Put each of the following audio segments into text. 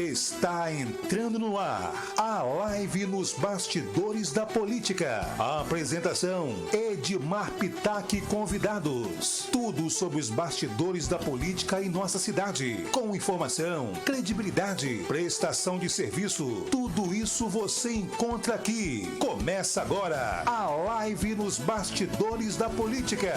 Está entrando no ar a live nos bastidores da política. A apresentação: Edmar Pitachi convidados. Tudo sobre os bastidores da política em nossa cidade. Com informação, credibilidade, prestação de serviço. Tudo isso você encontra aqui. Começa agora a live nos bastidores da política.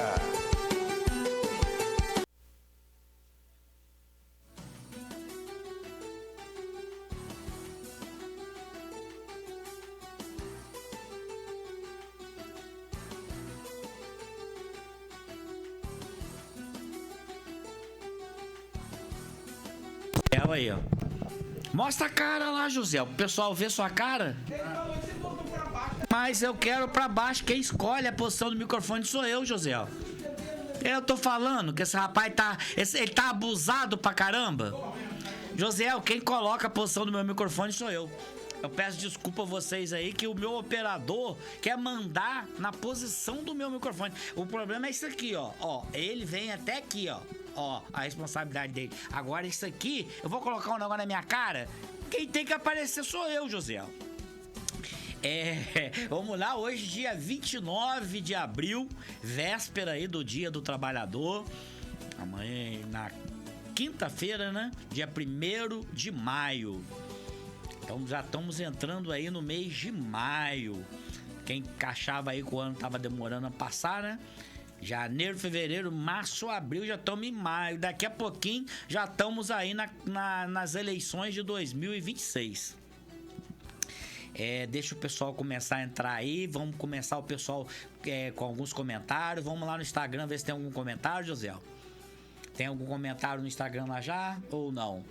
Aí, ó. Mostra a cara lá, José. O pessoal vê sua cara. Mas eu quero pra baixo. Quem escolhe a posição do microfone sou eu, José. Eu tô falando que esse rapaz ele tá abusado pra caramba. José, quem coloca a posição do meu microfone sou eu. Eu peço desculpa a vocês aí que o meu operador quer mandar na posição do meu microfone. O problema é isso aqui, ó. Ele vem até aqui, ó. Ó, a responsabilidade dele. Agora isso aqui, eu vou colocar um negócio na minha cara. Quem tem que aparecer sou eu, José. Vamos lá, hoje dia 29 de abril, véspera aí do Dia do Trabalhador. Amanhã, na quinta-feira, né? Dia 1º de maio. Então já estamos entrando aí no mês de maio. Quem achava aí que o ano tava demorando a passar, né? Janeiro, fevereiro, março, abril, já estamos em maio. Daqui a pouquinho já estamos aí nas eleições de 2026. Deixa o pessoal começar a entrar aí. Vamos começar o pessoal com alguns comentários. Vamos lá no Instagram ver se tem algum comentário, José. Tem algum comentário no Instagram lá já ou não?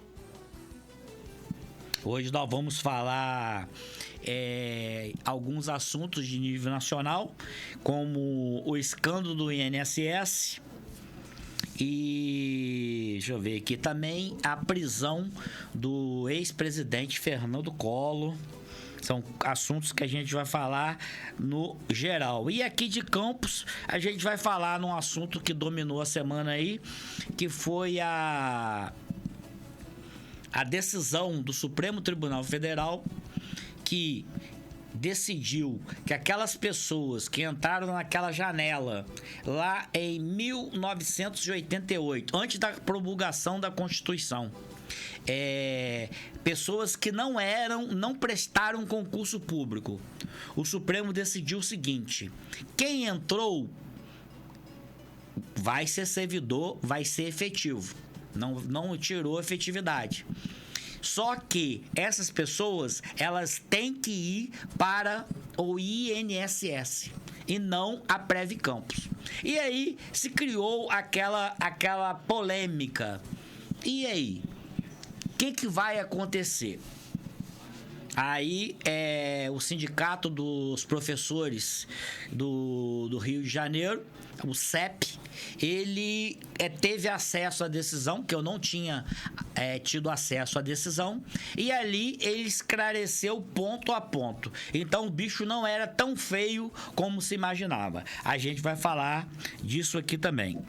Hoje nós vamos falar alguns assuntos de nível nacional, como o escândalo do INSS e, deixa eu ver aqui também, a prisão do ex-presidente Fernando Collor. São assuntos que a gente vai falar no geral. E aqui de Campos, a gente vai falar num assunto que dominou a semana aí, que foi a decisão do Supremo Tribunal Federal, que decidiu que aquelas pessoas que entraram naquela janela lá em 1988, antes da promulgação da Constituição, pessoas que não prestaram concurso público, o Supremo decidiu o seguinte: quem entrou vai ser servidor, vai ser efetivo, não tirou efetividade. Só que essas pessoas, elas têm que ir para o INSS e não a Previcampos. E aí se criou aquela polêmica. E aí? O que vai acontecer? Aí o Sindicato dos Professores do Rio de Janeiro, o CEP, ele teve acesso à decisão, que eu não tinha tido acesso à decisão, e ali ele esclareceu ponto a ponto. Então o bicho não era tão feio como se imaginava. A gente vai falar disso aqui também.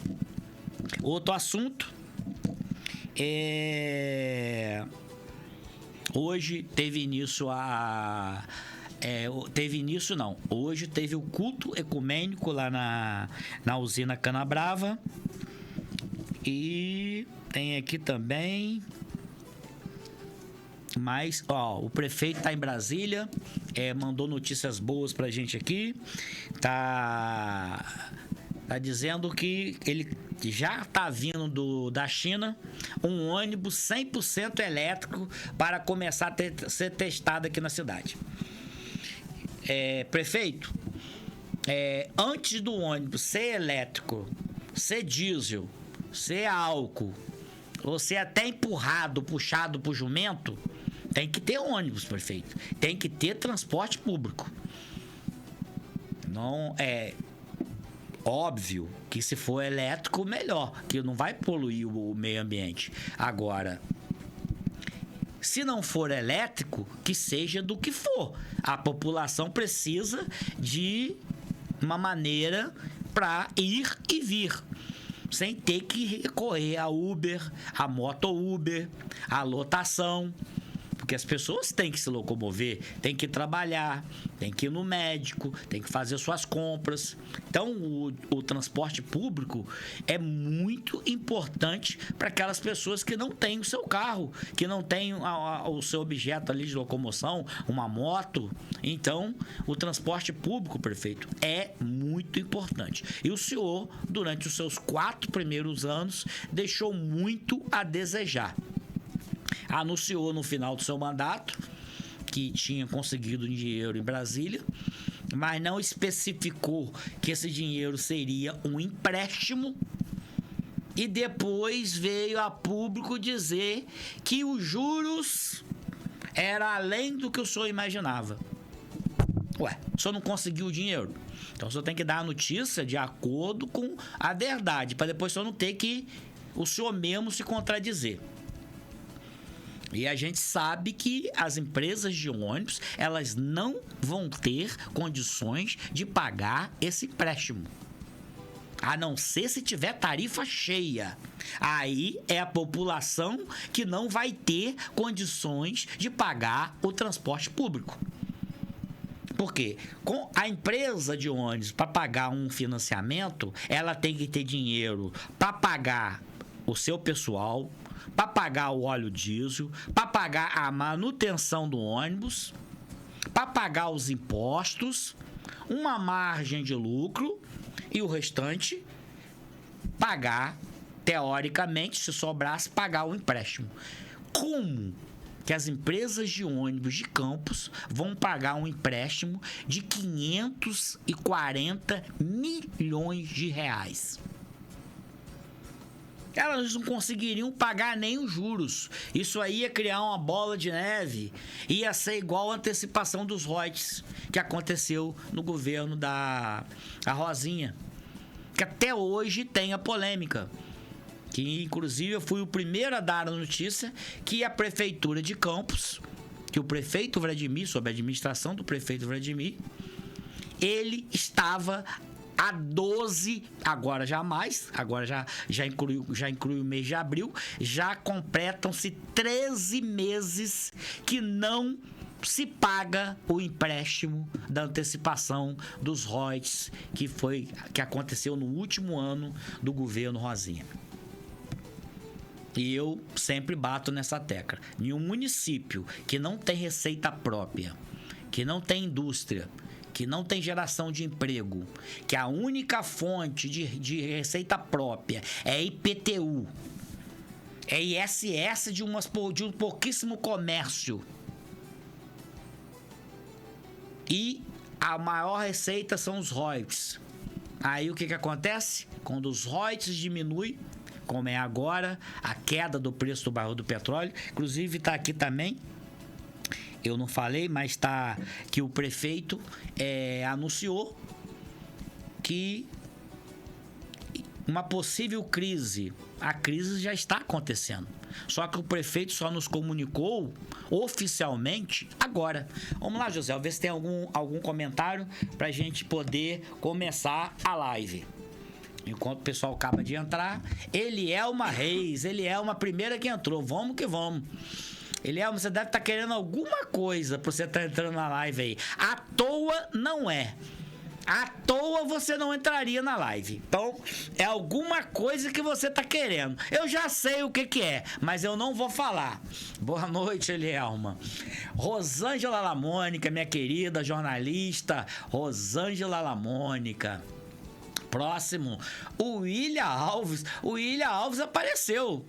Outro assunto hoje teve início hoje teve o culto ecumênico lá na usina Canabrava. E tem aqui também. Mas, o prefeito tá em Brasília, mandou notícias boas pra gente aqui. Tá dizendo que ele já tá vindo da China um ônibus 100% elétrico para começar a ser testado aqui na cidade. Prefeito, antes do ônibus ser elétrico, ser diesel, ser álcool, ou ser até puxado pro jumento, tem que ter ônibus, prefeito. Tem que ter transporte público. Não é óbvio que se for elétrico, melhor, que não vai poluir o meio ambiente. Agora, se não for elétrico, que seja do que for. A população precisa de uma maneira para ir e vir, sem ter que recorrer a Uber, a moto Uber, a lotação. Porque as pessoas têm que se locomover, têm que trabalhar, têm que ir no médico, têm que fazer suas compras. Então, o transporte público é muito importante para aquelas pessoas que não têm o seu carro, que não têm o seu objeto ali de locomoção, uma moto. Então, o transporte público, prefeito, é muito importante. E o senhor, durante os seus 4 primeiros anos, deixou muito a desejar. Anunciou no final do seu mandato que tinha conseguido dinheiro em Brasília, mas não especificou que esse dinheiro seria um empréstimo, e depois veio a público dizer que os juros era além do que o senhor imaginava. Ué, o senhor não conseguiu o dinheiro? Então o senhor tem que dar a notícia de acordo com a verdade, para depois o senhor não ter que o senhor mesmo se contradizer. E a gente sabe que as empresas de ônibus, elas não vão ter condições de pagar esse empréstimo. A não ser se tiver tarifa cheia. Aí é a população que não vai ter condições de pagar o transporte público. Por quê? Com a empresa de ônibus, para pagar um financiamento, ela tem que ter dinheiro para pagar o seu pessoal, para pagar o óleo diesel, para pagar a manutenção do ônibus, para pagar os impostos, uma margem de lucro e o restante pagar, teoricamente, se sobrasse, pagar o empréstimo. Como que as empresas de ônibus de Campos vão pagar um empréstimo de 540 milhões de reais? Elas não conseguiriam pagar nem os juros. Isso aí ia criar uma bola de neve. Ia ser igual a antecipação dos royalties que aconteceu no governo da Rosinha. Que até hoje tem a polêmica. Que, inclusive, eu fui o primeiro a dar a notícia que a Prefeitura de Campos, que o prefeito Vladimir, sob a administração do prefeito Vladimir, ele estava a 12, agora já mais, agora já inclui o mês de abril, já completam-se 13 meses que não se paga o empréstimo da antecipação dos royalties que aconteceu no último ano do governo Rosinha. E eu sempre bato nessa tecla. Nenhum município que não tem receita própria, que não tem indústria, que não tem geração de emprego, que a única fonte de receita própria é IPTU, é ISS de um pouquíssimo comércio, e a maior receita são os royalties. Aí o que acontece? Quando os royalties diminuem, como é agora, a queda do preço do barril do petróleo, inclusive está aqui também, eu não falei, mas está que o prefeito anunciou que uma possível crise, a crise já está acontecendo. Só que o prefeito só nos comunicou oficialmente agora. Vamos lá, José, ver se tem algum comentário para a gente poder começar a live. Enquanto o pessoal acaba de entrar, Elielma Reis, Elielma primeira que entrou, vamos que vamos. Elielma, você deve estar querendo alguma coisa para você estar entrando na live aí. À toa não é. À toa você não entraria na live. Então, é alguma coisa que você tá querendo. Eu já sei o que é, mas eu não vou falar. Boa noite, Elielma. Rosângela Lamônica, minha querida jornalista. Rosângela Lamônica. Próximo, o William Alves. O William Alves apareceu.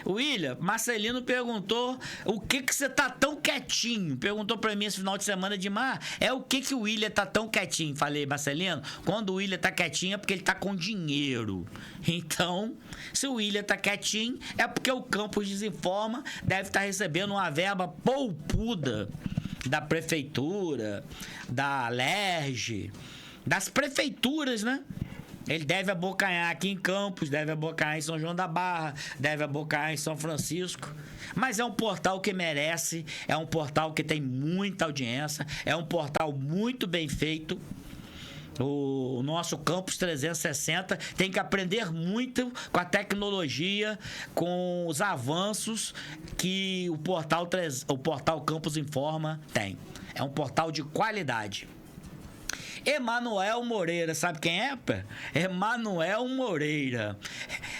William, Marcelino perguntou o que você tá tão quietinho. Perguntou pra mim esse final de semana de o que o William tá tão quietinho. Falei, Marcelino, quando o William tá quietinho é porque ele tá com dinheiro. Então, se o William tá quietinho, é porque o Campos Desinforma deve estar recebendo uma verba poupuda da prefeitura, da Alerj, das prefeituras, né? Ele deve abocanhar aqui em Campos, deve abocanhar em São João da Barra, deve abocanhar em São Francisco. Mas é um portal que merece, é um portal que tem muita audiência, é um portal muito bem feito. O nosso Campus 360 tem que aprender muito com a tecnologia, com os avanços que o portal Campus Informa tem. É um portal de qualidade. Emanuel Moreira, sabe quem é, pé? Emanuel Moreira.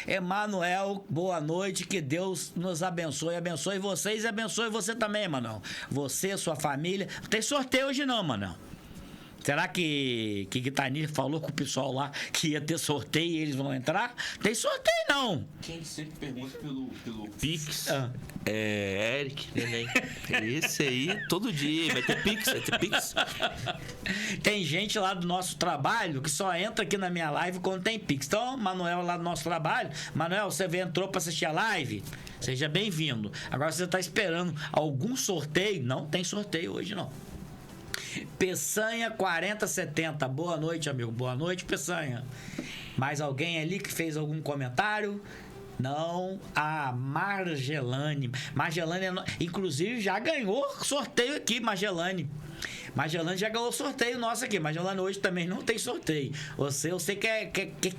Emanuel, boa noite, que Deus nos abençoe, abençoe vocês e abençoe você também, Emanuel. Você, sua família. Não tem sorteio hoje não, Emanuel. Será que Guitarni falou com o pessoal lá que ia ter sorteio e eles vão entrar? Tem sorteio não. Quem sempre pergunta pelo Pix é Eric, neném. Esse aí, todo dia, vai ter Pix. Tem gente lá do nosso trabalho que só entra aqui na minha live quando tem Pix. Então, Manuel lá do nosso trabalho, Manuel, você entrou para assistir a live? Seja bem-vindo. Agora você está esperando algum sorteio? Não tem sorteio hoje não. Peçanha 4070, boa noite, amigo. Boa noite, Peçanha. Mais alguém ali que fez algum comentário? Não, a Margelane. Margelane, inclusive, já ganhou sorteio aqui, Margelane. Margelane já ganhou sorteio nosso aqui. Margelane hoje também não tem sorteio. Eu sei que é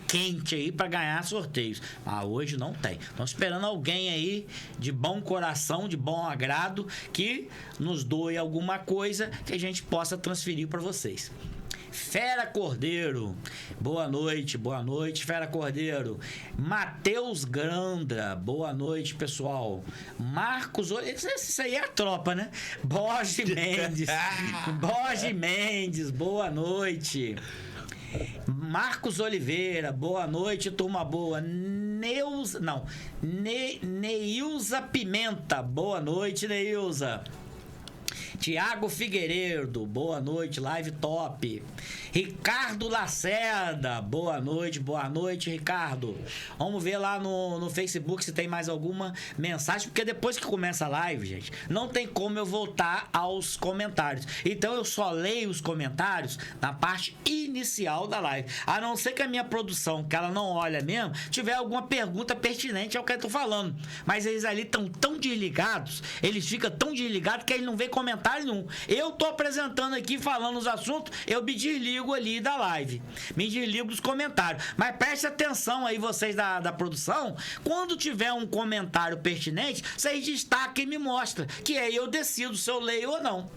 quente aí pra ganhar sorteios. Mas hoje não tem. Estamos esperando alguém aí de bom coração, de bom agrado, que nos doe alguma coisa que a gente possa transferir para vocês. Fera Cordeiro, boa noite, Fera Cordeiro. Matheus Grandra, boa noite, pessoal. Marcos, isso aí é a tropa, né? Borges Mendes, boa noite. Marcos Oliveira, boa noite, turma boa. Neilza Pimenta, boa noite, Neilza. Tiago Figueiredo, boa noite, live top. Ricardo Lacerda, boa noite, Ricardo. Vamos ver lá no Facebook se tem mais alguma mensagem, porque depois que começa a live, gente, não tem como eu voltar aos comentários. Então eu só leio os comentários na parte inicial da live. A não ser que a minha produção, que ela não olha mesmo, tiver alguma pergunta pertinente ao que eu tô falando. Mas eles ali estão tão desligados, eles ficam tão desligados que eles não veem comentário nenhum. Eu tô apresentando aqui, falando os assuntos, eu me desligo ali da live, me desligo dos comentários, mas preste atenção aí vocês da produção, quando tiver um comentário pertinente, vocês destacam e me mostram, que aí eu decido se eu leio ou não.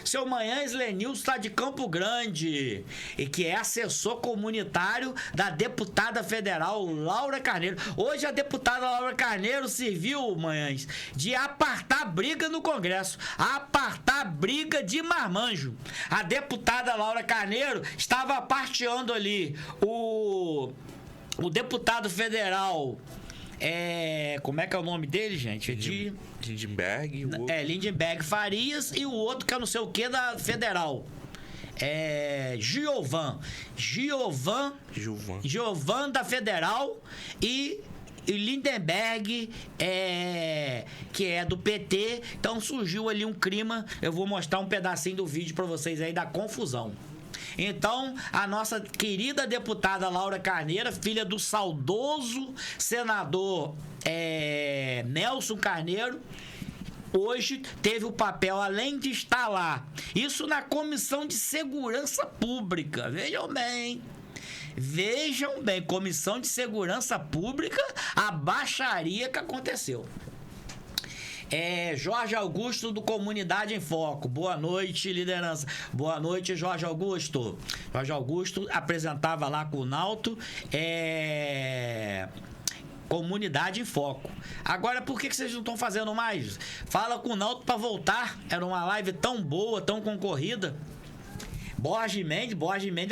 Seu Manhães Lenilson está de Campo Grande, e que é assessor comunitário da deputada federal Laura Carneiro. Hoje a deputada Laura Carneiro serviu, Manhães, de apartar briga no Congresso, apartar briga de marmanjo. A deputada Laura Carneiro estava parteando ali o deputado federal. Como é que é o nome dele, gente? Lindenberg. Lindenberg Farias, e o outro que é não sei o que da federal. Giovan da federal e Lindenberg, que é do PT. Então surgiu ali um clima. Eu vou mostrar um pedacinho do vídeo pra vocês aí da confusão. Então, a nossa querida deputada Laura Carneiro, filha do saudoso senador Nelson Carneiro, hoje teve o papel, além de estar lá, isso na Comissão de Segurança Pública. Vejam bem, Comissão de Segurança Pública, a baixaria que aconteceu. Jorge Augusto do Comunidade em Foco. Boa noite, liderança. Boa noite, Jorge Augusto. Jorge Augusto apresentava lá com o Nalto Comunidade em Foco. Agora, por que vocês não estão fazendo mais? Fala com o Nalto para voltar. Era uma live tão boa, tão concorrida. Borges Mendes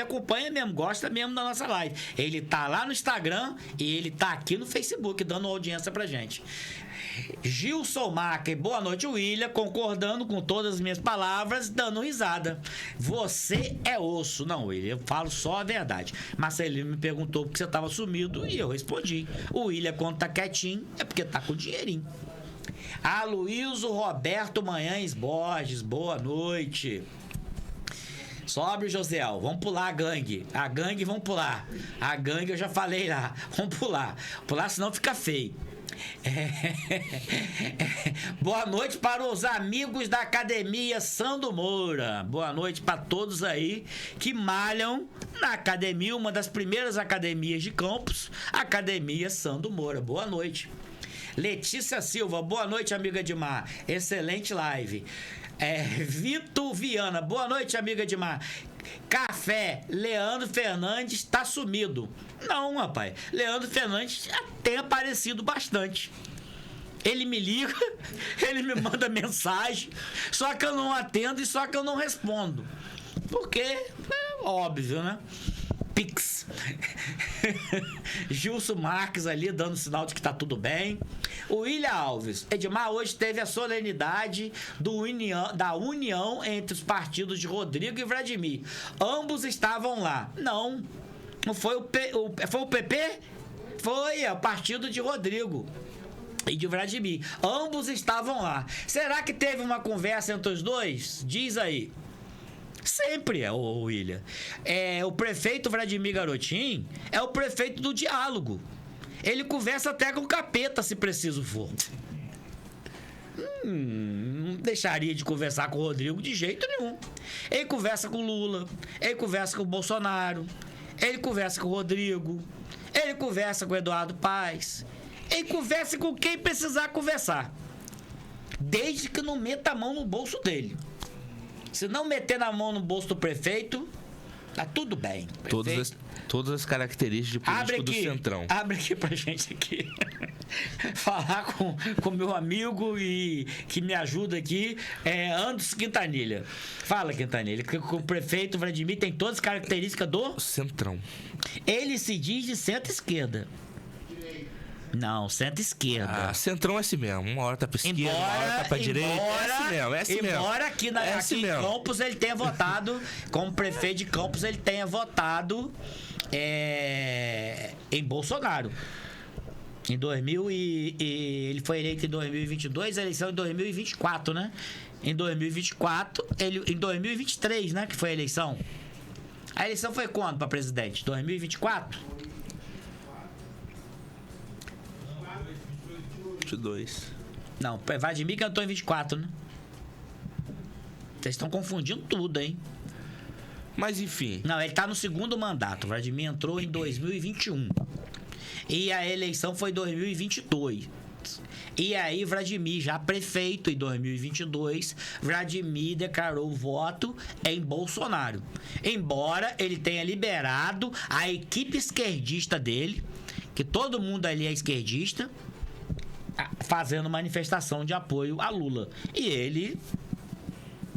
acompanha mesmo, gosta mesmo da nossa live. Ele tá lá no Instagram e ele tá aqui no Facebook dando audiência pra gente. Gilson Macker, boa noite, William, concordando com todas as minhas palavras, dando risada. Você é osso. Não, William, eu falo só a verdade. Marcelino me perguntou porque você tava sumido e eu respondi. O William, quando tá quietinho, é porque tá com dinheirinho. Aloysio Roberto Manhães Borges, boa noite. Sobre, Josiel, vamos pular a gangue. A gangue, vamos pular. A gangue eu já falei lá. Vamos pular. Pular, senão fica feio. Boa noite para os amigos da Academia Sandro Moura. Boa noite para todos aí que malham na academia, uma das primeiras academias de Campos, Academia Sandro Moura. Boa noite. Letícia Silva, boa noite, amiga Edmar. Excelente live. Vitor Viana, boa noite, amiga Edmar. Café, Leandro Fernandes tá sumido. Não, rapaz. Leandro Fernandes já tem aparecido bastante. Ele me liga, ele me manda mensagem, só que eu não atendo e só que eu não respondo. Porque é óbvio, né? Pix. Gilson Marques ali dando sinal de que tá tudo bem. O William Alves. Edmar, hoje teve a solenidade da união entre os partidos de Rodrigo e Vladimir. Ambos estavam lá. Não foi foi o PP? Foi o partido de Rodrigo e de Vladimir. Ambos estavam lá. Será que teve uma conversa entre os dois? Diz aí. Sempre William. O prefeito Vladimir Garotin é o prefeito do diálogo. Ele conversa até com o capeta, se preciso for. Não deixaria de conversar com o Rodrigo de jeito nenhum. Ele conversa com o Lula, ele conversa com o Bolsonaro, ele conversa com o Rodrigo, ele conversa com o Eduardo Paes, ele conversa com quem precisar conversar, desde que não meta a mão no bolso dele. Se não meter na mão no bolso do prefeito, tá tudo bem. Todas as características de político do Centrão. Abre aqui pra gente aqui. Falar com meu amigo e que me ajuda aqui, Anderson Quintanilha. Fala, Quintanilha, que o prefeito Vladimir tem todas as características do Centrão. Ele se diz de centro-esquerda. Não, centro-esquerda. Centrão é assim mesmo. Uma hora tá pra esquerda, uma hora tá pra direita. É assim mesmo. Embora aqui em Campos ele tenha votado, como prefeito de Campos, ele tenha votado em Bolsonaro. Ele foi eleito em 2022, a eleição em 2024, né? Em 2024, em 2023, né? Que foi a eleição. A eleição foi quando pra presidente? 2024? 22. Não, Vladimir cantou em 24, né? Vocês estão confundindo tudo, hein? Mas enfim. Não, ele tá no segundo mandato. Vladimir entrou em 2021. E a eleição foi em 2022. E aí, Vladimir, já prefeito em 2022, Vladimir declarou voto em Bolsonaro. Embora ele tenha liberado a equipe esquerdista dele, que todo mundo ali é esquerdista, fazendo manifestação de apoio a Lula. E ele,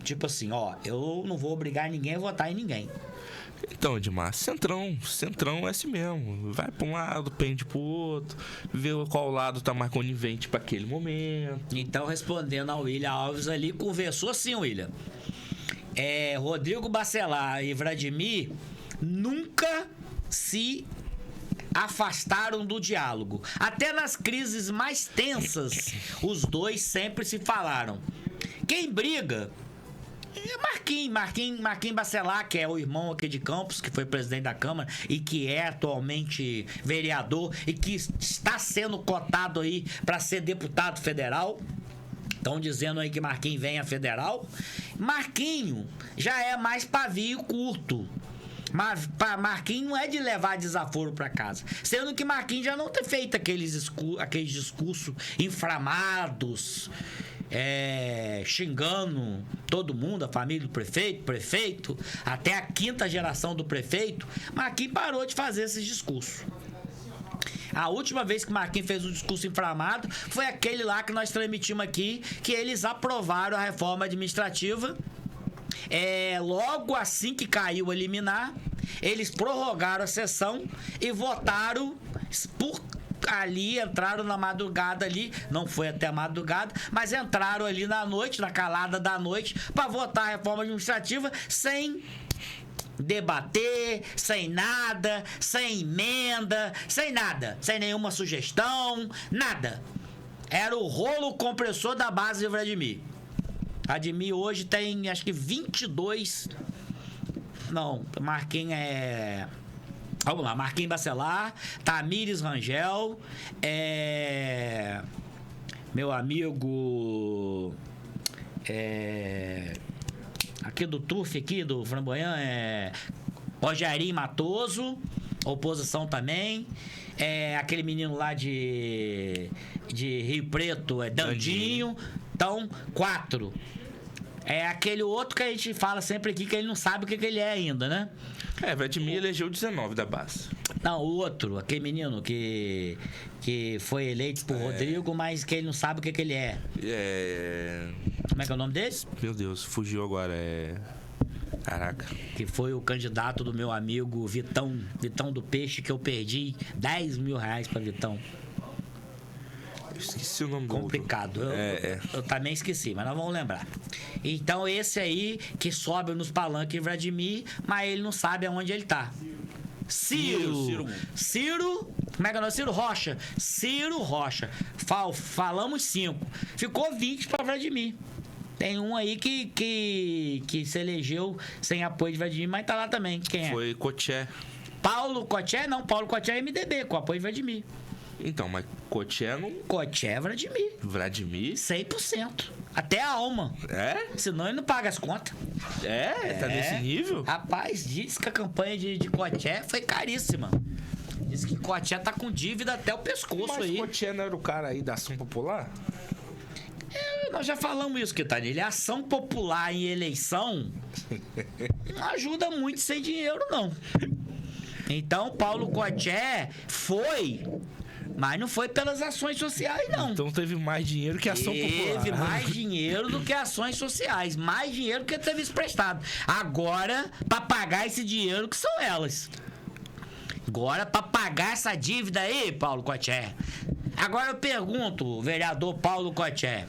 tipo assim, eu não vou obrigar ninguém a votar em ninguém. Então, Edmar, Centrão é assim mesmo. Vai pra um lado, pende pro outro, vê qual lado tá mais conivente pra aquele momento. Então, respondendo ao William Alves ali, conversou sim, William. Rodrigo Bacelar e Vladimir nunca se afastaram do diálogo. Até nas crises mais tensas, os dois sempre se falaram. Quem briga Marquinhos Bacelar, que é o irmão aqui de Campos, que foi presidente da Câmara e que é atualmente vereador e que está sendo cotado aí para ser deputado federal. Estão dizendo aí que Marquinhos vem a federal. Marquinhos já é mais pavio curto. Marquinhos não é de levar desaforo para casa. Sendo que Marquinhos já não tem feito aqueles discursos inflamados, xingando todo mundo, a família do prefeito, até a quinta geração do prefeito. Marquinhos parou de fazer esses discursos. A última vez que Marquinhos fez um discurso inflamado foi aquele lá que nós transmitimos aqui, que eles aprovaram a reforma administrativa. Logo assim que caiu a liminar, eles prorrogaram a sessão e votaram ali, entraram na madrugada ali, não foi até a madrugada, mas entraram ali na noite, na calada da noite, para votar a reforma administrativa sem debater, sem nada, sem emenda, sem nada, sem nenhuma sugestão, nada. Era o rolo compressor da base de Vladimir. Vladimir hoje tem, acho que 22... Não, Marquinhos Vamos lá, Marquinhos Bacelar, Tamires Rangel, meu amigo aqui do Turf, aqui do Framboyant, Rogerinho Matoso, oposição também. Aquele menino lá de Rio Preto, Dandinho. Então, 4. Aquele outro que a gente fala sempre aqui, que ele não sabe o que ele é ainda, né? Vladimir elegeu 19 da base. Não, o outro, aquele menino que foi eleito por Rodrigo, mas que ele não sabe o que ele é. Como é que é o nome dele? Meu Deus, fugiu agora. Caraca. Que foi o candidato do meu amigo Vitão do Peixe, que eu perdi 10 mil reais pra Vitão. Eu esqueci o nome do complicado. Eu também esqueci, mas nós vamos lembrar. Então, esse aí que sobe nos palanques Vladimir, mas ele não sabe aonde ele tá. Ciro. Como é que é o nome? Ciro Rocha. Ciro Rocha. Falamos 5. Ficou 20 pra Vladimir. Tem um aí que se elegeu sem apoio de Vladimir, mas tá lá também. Quem é? Foi Coché. Paulo Coché? Não, Paulo Coché é MDB, com apoio de Vladimir. Então, mas Coché não... Coché é Vladimir. Vladimir? 100%. Até a alma. Senão ele não paga as contas. Tá nesse nível? Rapaz, diz que a campanha de Coché foi caríssima. Diz que Coché tá com dívida até o pescoço aí. Mas Coché não era o cara aí da Ação Popular? Nós já falamos isso, Quintanilha. A ação popular em eleição não ajuda muito sem dinheiro, não. Então, Paulo Coché foi, mas não foi pelas ações sociais, não. Então teve mais dinheiro que a Ação Popular. Teve mais dinheiro do que ações sociais. Mais dinheiro que teve isso prestado. Agora, para pagar esse dinheiro, que são elas. Agora, para pagar essa dívida aí, Paulo Coché. Agora eu pergunto, vereador Paulo Coché.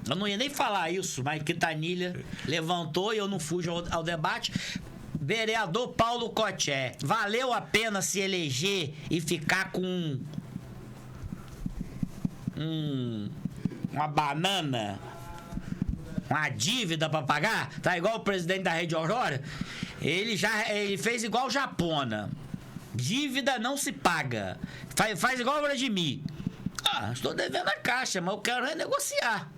Eu não ia nem falar isso, mas Quintanilha levantou e eu não fujo ao debate. Vereador Paulo Coché, valeu a pena se eleger e ficar com uma banana, uma dívida para pagar? Tá igual o presidente da Rede Aurora? Ele fez igual o Japona. Dívida não se paga. Faz igual o Vladimir. Estou devendo a Caixa, mas eu quero renegociar.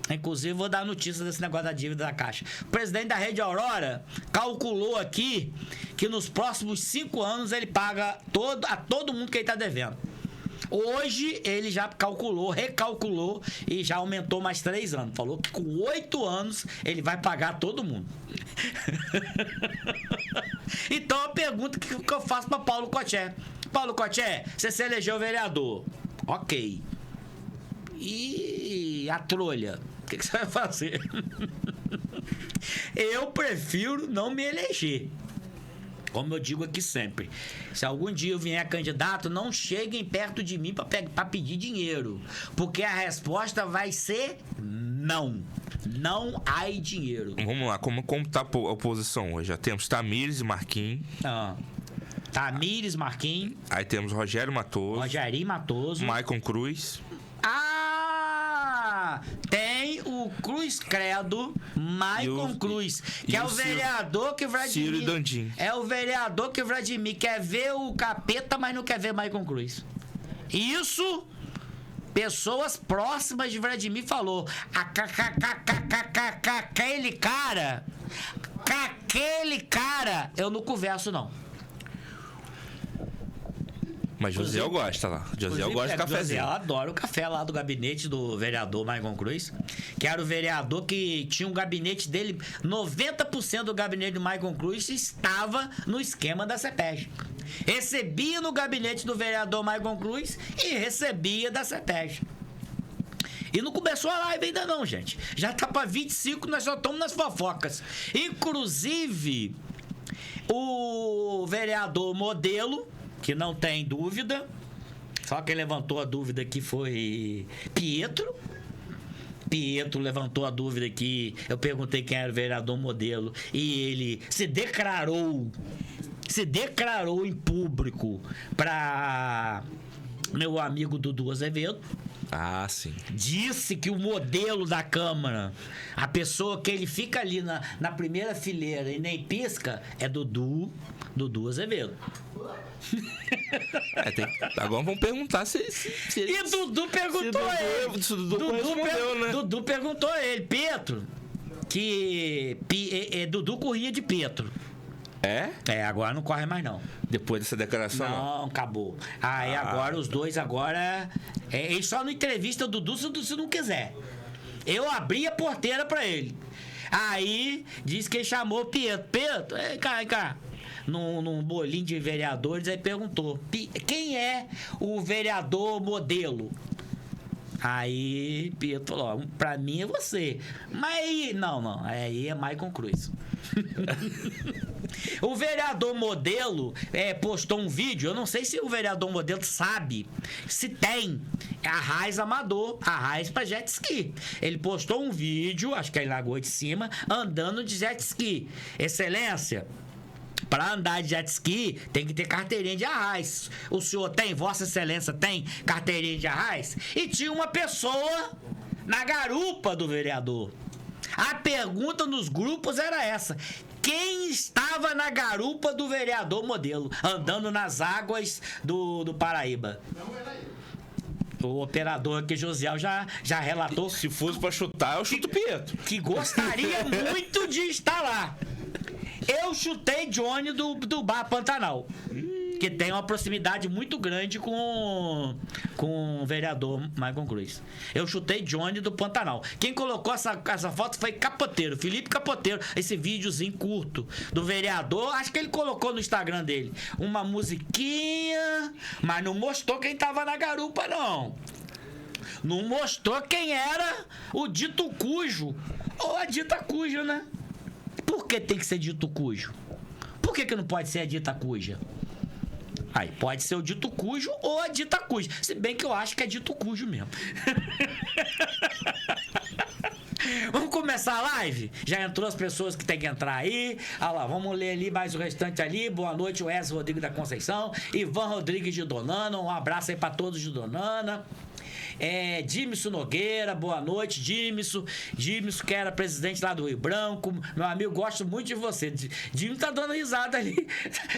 Inclusive, vou dar notícia desse negócio da dívida da Caixa. O presidente da Rede Aurora calculou aqui que nos próximos 5 anos ele paga a todo mundo que ele está devendo. Hoje, ele já recalculou e já aumentou mais 3 anos. Falou que com 8 anos ele vai pagar todo mundo. Então, a pergunta que eu faço para Paulo Coché. Paulo Coché, você se elegeu vereador. Ok. E a trolha? O que você vai fazer? Eu prefiro não me eleger. Como eu digo aqui sempre, se algum dia eu vier candidato, não cheguem perto de mim para pedir dinheiro, porque a resposta vai ser não. Não há dinheiro. Vamos lá, como tá a oposição hoje? Já temos Tamires e Marquinhos. Tamires, Marquinhos. Aí temos Rogério Matoso. Rogerinho Matoso. Maicon Cruz. Tem o Cruz Credo, Maicon Cruz, que é o vereador que Vladimir... Ciro e Dandinho. É o vereador que Vladimir quer ver o capeta, mas não quer ver Maicon Cruz. Isso, pessoas próximas de Vladimir falou. Aquele cara, eu não converso, não. Mas Josiel gosta lá. Josiel gosta de cafezinho. Josiel adora o café lá do gabinete do vereador Maicon Cruz, que era o vereador que tinha um gabinete dele, 90% do gabinete do Maicon Cruz estava no esquema da CEPEG. Recebia no gabinete do vereador Maicon Cruz e recebia da CEPEG. E não começou a live ainda não, gente. Já tá pra 25, nós só estamos nas fofocas. Inclusive, o vereador Modelo, que não tem dúvida, só quem levantou a dúvida aqui foi Pietro. Pietro levantou a dúvida aqui. Eu perguntei quem era o vereador Modelo e ele se declarou em público para meu amigo Dudu Azevedo. Sim. Disse que o Modelo da Câmara, a pessoa que ele fica ali na primeira fileira e nem pisca, é Dudu. Dudu Azevedo. Agora vamos perguntar se E Dudu perguntou a ele. Se Dudu respondeu, né? Dudu perguntou a ele, Pietro, que Dudu corria de Pietro. Agora não corre mais não. Depois dessa declaração? Não, acabou. Aí agora os dois agora... ele só não entrevista o Dudu se não quiser. Eu abri a porteira pra ele. Aí disse que ele chamou o Pietro. Pietro, vem cá. Num bolinho de vereadores, aí perguntou: quem é o vereador modelo? Aí Pietro falou: pra mim é você. Mas aí, não, aí é Maicon Cruz. O vereador modelo postou um vídeo. Eu não sei se o vereador modelo sabe se tem arraiz amador, arraiz pra jet ski. Ele postou um vídeo, acho que é em Lagoa de Cima, andando de jet ski. Excelência, para andar de jet ski tem que ter carteirinha de arraiz. O senhor tem? Vossa Excelência tem carteirinha de arraiz? E tinha uma pessoa na garupa do vereador. A pergunta nos grupos era essa: quem estava na garupa do vereador modelo, andando nas águas do Paraíba? Não era ele. O operador aqui, Josiel, já relatou. Se fosse pra chutar, eu chuto o Pietro. Que gostaria muito de estar lá. Eu chutei Johnny do Bar Pantanal, que tem uma proximidade muito grande com o vereador Maicon Cruz. Eu chutei Johnny do Pantanal. Quem colocou essa foto foi Capoteiro, Felipe Capoteiro. Esse videozinho curto do vereador, acho que ele colocou no Instagram dele uma musiquinha, mas não mostrou quem tava na garupa, não. Não mostrou quem era o dito cujo ou a dita cuja, né? Por que tem que ser dito cujo? Por que não pode ser a dita cuja? Aí pode ser o dito cujo ou a dita cuja. Se bem que eu acho que é dito cujo mesmo. Vamos começar a live? Já entrou as pessoas que tem que entrar aí. Olha lá, vamos ler ali mais o restante ali. Boa noite, Wesley Rodrigues da Conceição, Ivan Rodrigues de Donana. Um abraço aí pra todos de Donana. Dimison Nogueira, boa noite, Dimison, que era presidente lá do Rio Branco. Meu amigo, gosto muito de você. Dimison tá dando risada ali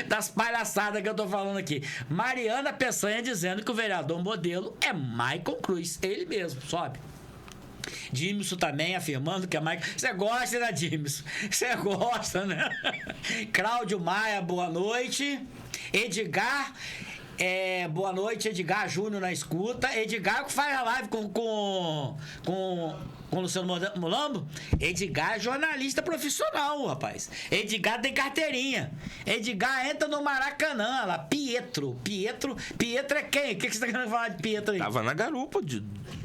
das palhaçadas que eu tô falando aqui. Mariana Peçanha dizendo que o vereador modelo é Maicon Cruz, ele mesmo, sobe. Dimison também afirmando que é Maicon. Você gosta, né, Dimison? Você gosta, né? Cláudio Maia, boa noite. Edgar, boa noite, Edgar Júnior na escuta. Edgar que faz a live com o Luciano Mulambo. Edgar é jornalista profissional, rapaz. Edgar tem carteirinha. Edgar entra no Maracanã lá. Pietro é quem? O que você tá querendo falar de Pietro aí? Tava na garupa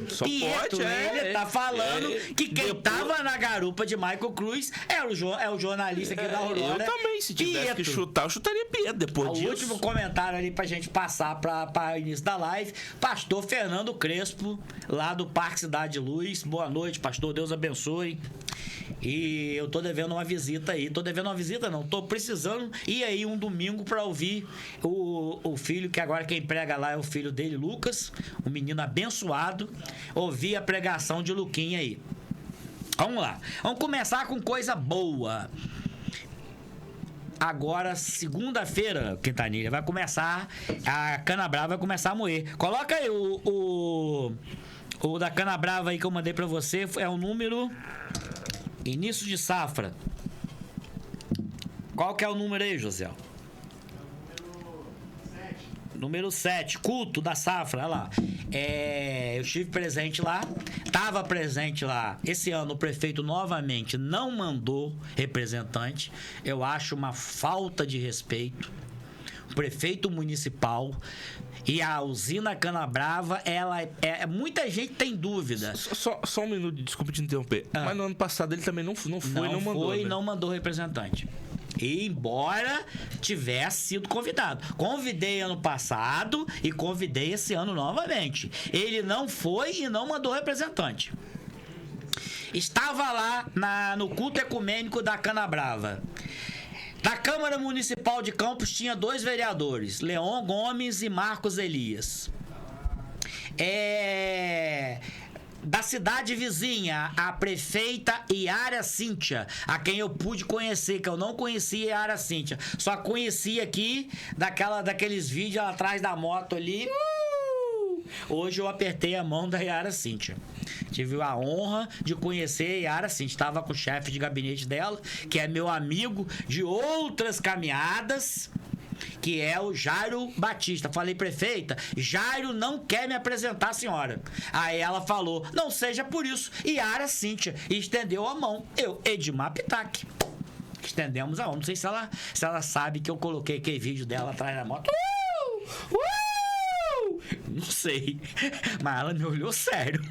só Pietro, pode, ele tá falando que quem depois... tava na garupa de Maicon Cruz é o jornalista aqui da Aurora. Eu também, se tivesse que chutar, eu chutaria Pietro depois disso. O último comentário ali pra gente passar para o início da live. Pastor Fernando Crespo, lá do Parque Cidade de Luz. Boa noite, pastor. Deus abençoe. E eu tô devendo uma visita aí. Tô devendo uma visita, não. Tô precisando ir aí um domingo pra ouvir o filho, que agora quem prega lá é o filho dele, Lucas. Um menino abençoado. Ouvir a pregação de Luquinha aí. Vamos lá. Vamos começar com coisa boa. Agora, segunda-feira, Quintanilha, vai começar. A Cana Brava vai começar a moer. Coloca aí o da Cana Brava aí que eu mandei pra você. É o número início de safra. Qual que é o número aí, José? Número 7, culto da safra, olha lá. Eu estive presente lá, estava presente lá. Esse ano o prefeito novamente não mandou representante. Eu acho uma falta de respeito. O prefeito municipal e a usina Cana Brava, muita gente tem dúvida. Só um minuto, desculpa te interromper. Mas no ano passado ele também não foi, não mandou. Né? Não mandou representante. E embora tivesse sido convidado. Convidei ano passado e convidei esse ano novamente. Ele não foi e não mandou representante. Estava lá no culto ecumênico da Cana Brava. Da Câmara Municipal de Campos tinha 2 vereadores, Leon Gomes e Marcos Elias. Da cidade vizinha, a prefeita Yara Cíntia, a quem eu pude conhecer, que eu não conhecia Yara Cíntia, só conhecia aqui daqueles vídeos atrás da moto ali. Hoje eu apertei a mão da Yara Cíntia. Tive a honra de conhecer a Yara Cíntia. Estava com o chefe de gabinete dela, que é meu amigo de outras caminhadas, que é o Jairo Batista. Falei, prefeita, Jairo não quer me apresentar a senhora. Aí ela falou, não seja por isso. Yara Cíntia, e estendeu a mão. Eu, Edmar Pitac. Estendemos a mão. Não sei se ela sabe que eu coloquei aquele vídeo dela atrás da moto. Não sei. Mas ela me olhou sério.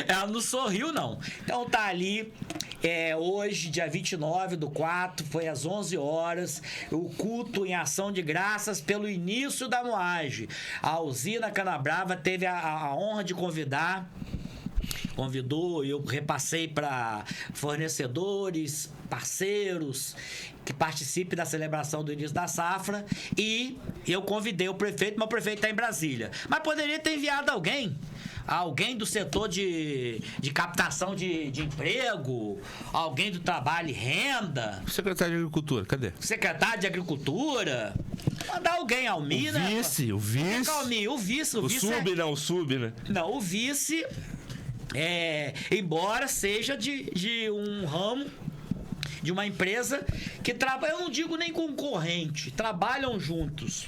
Ela não sorriu, não. Então tá ali. Hoje, dia 29/4, foi às 11 horas, o culto em ação de graças pelo início da moagem. A usina Canabrava teve a honra de convidou, eu repassei para fornecedores, parceiros que participem da celebração do início da safra, e eu convidei o prefeito, mas o prefeito está em Brasília. Mas poderia ter enviado alguém do setor de captação de emprego, alguém do trabalho e renda. Secretário de Agricultura, cadê? Secretário de Agricultura. Mandar alguém, Almir, né? O vice. O sub, né? Não, o vice, embora seja de um ramo, de uma empresa que trabalha, eu não digo nem concorrente, trabalham juntos.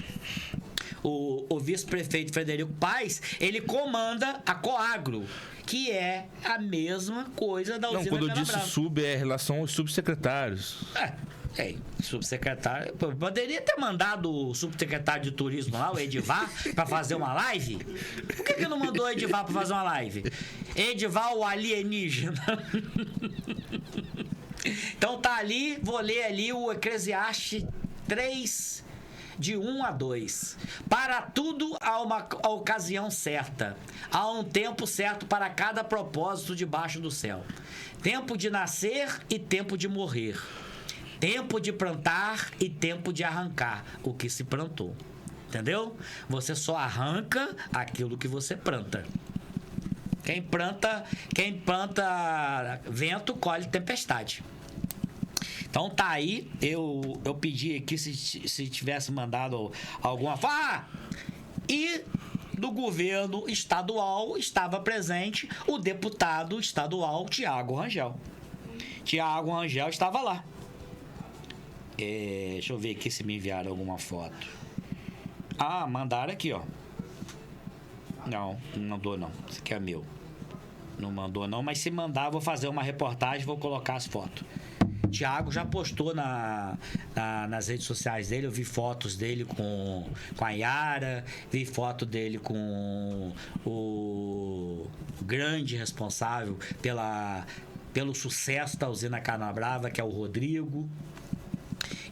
O vice-prefeito Frederico Paes, ele comanda a Coagro, que é a mesma coisa da usina Canabrava. Não, quando eu disse sub, é em relação aos subsecretários. Subsecretário. Poderia ter mandado o subsecretário de turismo lá, o Edivar, pra fazer uma live? Por que não mandou o Edivar pra fazer uma live? Edivar, o alienígena. Então tá ali, vou ler ali o Eclesiastes 3, de 1-2. Para tudo há uma ocasião certa. Há um tempo certo para cada propósito debaixo do céu. Tempo de nascer e tempo de morrer. Tempo de plantar e tempo de arrancar o que se plantou. Entendeu? Você só arranca aquilo que você planta. Quem planta vento, colhe tempestade. Então tá aí, eu pedi aqui se tivesse mandado alguma... E do governo estadual estava presente o deputado estadual Tiago Rangel. Tiago Rangel estava lá. Deixa eu ver aqui se me enviaram alguma foto. Mandaram aqui, ó. Não mandou não. Esse aqui é meu. Não mandou não, mas se mandar, vou fazer uma reportagem, vou colocar as fotos. Tiago já postou nas redes sociais dele, eu vi fotos dele com a Yara, vi foto dele com o grande responsável pelo sucesso da usina Canabrava, que é o Rodrigo.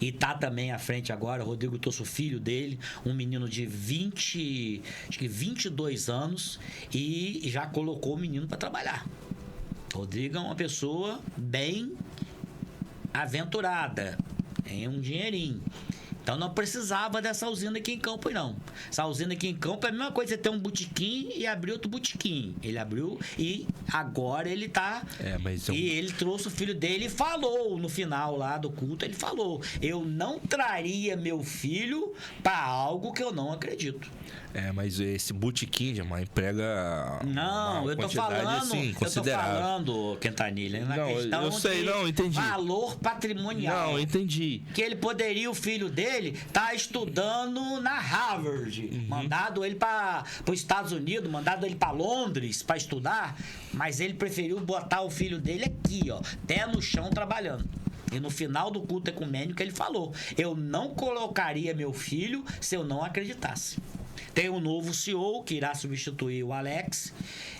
E tá também à frente agora, o Rodrigo trouxe o filho dele, um menino de 22 anos, e já colocou o menino para trabalhar. O Rodrigo é uma pessoa bem aventurada, tem um dinheirinho. Então não precisava dessa usina aqui em Campos, não. Essa usina aqui em Campos é a mesma coisa, você ter um botequim e abrir outro botequim. Ele abriu e agora ele tá... E ele trouxe o filho dele e falou no final lá do culto, ele falou, eu não traria meu filho para algo que eu não acredito. Mas esse botequim, Jamar, emprega eu tô falando, assim, considerável. Eu tô falando, Quentanilha, na questão eu sei, entendi. Valor patrimonial. Não, entendi. Que ele poderia, o filho dele, tá estudando na Harvard, mandado ele para os Estados Unidos, mandado ele para Londres para estudar, mas ele preferiu botar o filho dele aqui, ó, pé no chão trabalhando. E no final do culto ecumênico ele falou, eu não colocaria meu filho se eu não acreditasse. Tem um novo CEO que irá substituir o Alex.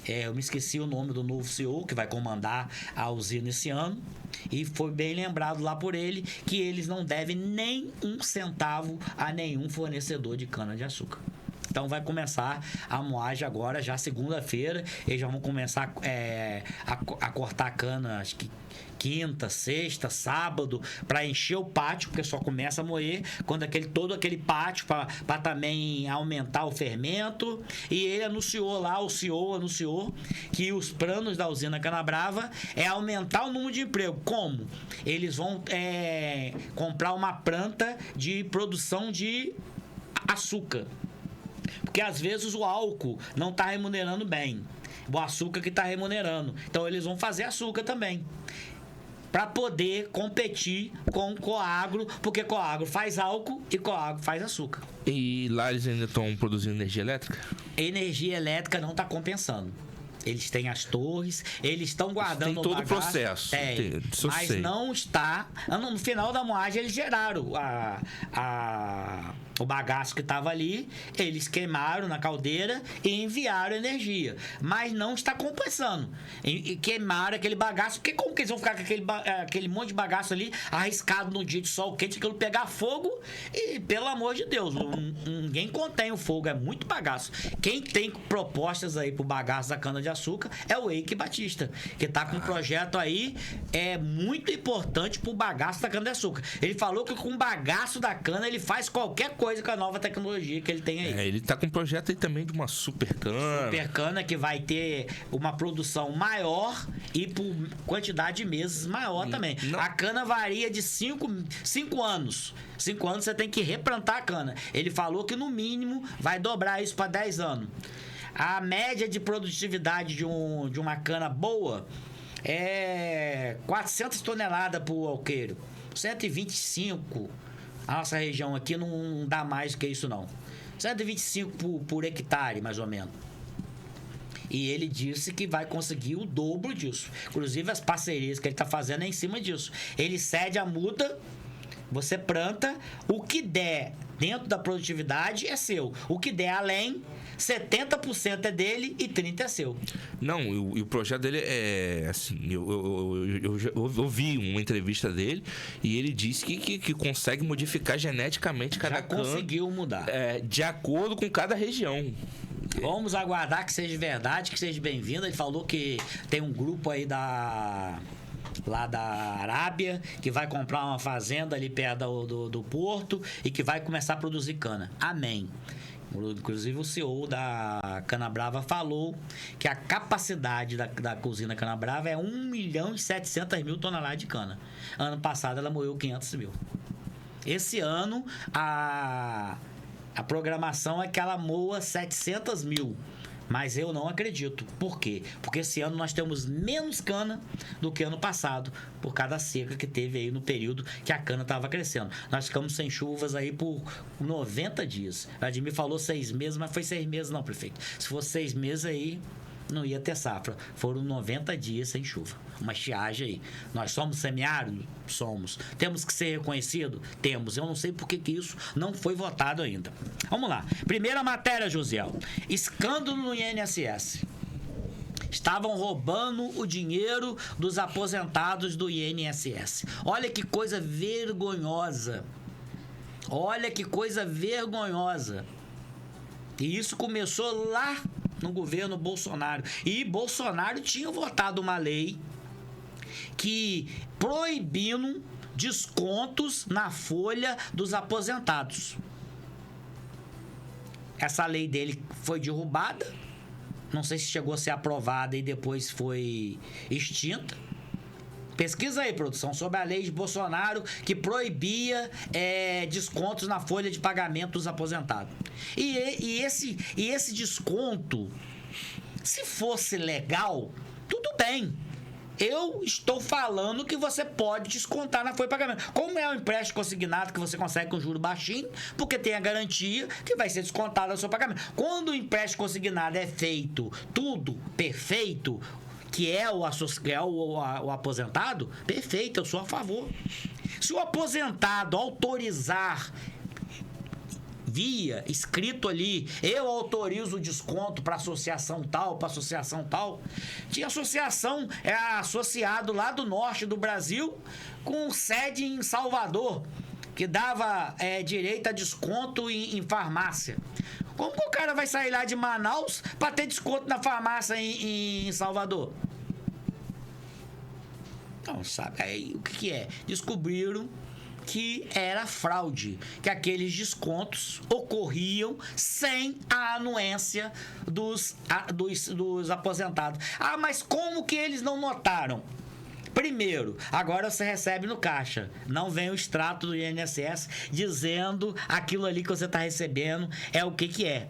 Eu me esqueci o nome do novo CEO que vai comandar a usina esse ano. E foi bem lembrado lá por ele que eles não devem nem um centavo a nenhum fornecedor de cana-de-açúcar. Então, Então vai começar a moagem agora, já segunda-feira. Eles já vão começar a cortar a cana, acho que quinta, sexta, sábado, para encher o pátio, porque só começa a moer quando todo aquele pátio, para também aumentar o fermento. E ele anunciou lá, o CEO anunciou que os planos da usina Canabrava é aumentar o número de emprego. Como? Eles vão comprar uma planta de produção de açúcar, porque às vezes o álcool não está remunerando bem, o açúcar que está remunerando. Então eles vão fazer açúcar também, para poder competir com o Coagro, porque Coagro faz álcool e Coagro faz açúcar. E lá eles ainda estão produzindo energia elétrica? Energia elétrica não está compensando. Eles têm as torres, eles estão guardando tem todo o processo. Mas sei. não está... No final da moagem eles geraram o bagaço que estava ali, eles queimaram na caldeira e enviaram energia. Mas não está compensando. E queimaram aquele bagaço, porque como que eles vão ficar com aquele monte de bagaço ali, arriscado num dia de sol quente, aquilo pegar fogo e, pelo amor de Deus, ninguém contém o fogo, é muito bagaço. Quem tem propostas aí pro bagaço da cana-de-açúcar é o Eike Batista, que tá com um projeto aí muito importante pro bagaço da cana-de-açúcar. Ele falou que com o bagaço da cana ele faz qualquer coisa com a nova tecnologia que ele tem aí. Ele tá com um projeto aí também de uma super cana. Super cana que vai ter uma produção maior e por quantidade de meses maior também. Não. A cana varia de 5 anos. 5 anos você tem que replantar a cana. Ele falou que no mínimo vai dobrar isso para 10 anos. A média de produtividade de uma cana boa é 400 toneladas por alqueiro. 125. A nossa região aqui não dá mais do que isso, não. 125 por hectare, mais ou menos. E ele disse que vai conseguir o dobro disso. Inclusive, as parcerias que ele está fazendo é em cima disso. Ele cede a muda, você planta, o que der dentro da produtividade é seu. O que der além, 70% é dele e 30% é seu. Não, e o projeto dele é assim, eu ouvi uma entrevista dele e ele disse que consegue modificar geneticamente cada cana. Já conseguiu mudar. De acordo com cada região. Vamos aguardar que seja verdade, que seja bem-vindo. Ele falou que tem um grupo aí lá da Arábia, que vai comprar uma fazenda ali perto do porto e que vai começar a produzir cana. Amém. Inclusive o CEO da Canabrava falou que a capacidade da usina Canabrava é 1.700.000 toneladas de cana. Ano passado ela moeu 500.000. Esse ano a programação é que ela moa 700.000. Mas eu não acredito. Por quê? Porque esse ano nós temos menos cana do que ano passado, por causa da seca que teve aí no período que a cana estava crescendo. Nós ficamos sem chuvas aí por 90 dias. O Vladimir falou 6 meses, mas foi 6 meses não, prefeito. Se fosse 6 meses aí, não ia ter safra. Foram 90 dias sem chuva. Uma estiagem aí. Nós somos semiáridos? Somos. Temos que ser reconhecido? Temos. Eu não sei por que isso não foi votado ainda. Vamos lá. Primeira matéria, Josiel. Escândalo no INSS. Estavam roubando o dinheiro dos aposentados do INSS. Olha que coisa vergonhosa. Olha que coisa vergonhosa. E isso começou lá no governo Bolsonaro. E Bolsonaro tinha votado uma lei que proibindo descontos na folha dos aposentados. Essa lei dele foi derrubada. Não sei se chegou a ser aprovada e depois foi extinta. Pesquisa aí, produção, sobre a lei de Bolsonaro que proibia descontos na folha de pagamento dos aposentados. E esse desconto, se fosse legal, tudo bem. Eu estou falando que você pode descontar na folha de pagamento. Como é um empréstimo consignado que você consegue com juro baixinho, porque tem a garantia que vai ser descontado no seu pagamento. Quando o empréstimo consignado é feito tudo perfeito, que é o aposentado, perfeito, eu sou a favor. Se o aposentado autorizar via escrito ali, eu autorizo o desconto para associação tal, tinha associação associado lá do norte do Brasil com sede em Salvador, que dava direito a desconto em farmácia. Como que o cara vai sair lá de Manaus pra ter desconto na farmácia em Salvador? Não, sabe? Aí o que é? Descobriram que era fraude, que aqueles descontos ocorriam sem a anuência dos aposentados. Ah, mas como que eles não notaram? Primeiro, agora você recebe no caixa. Não vem o extrato do INSS dizendo aquilo ali que você está recebendo é o que é.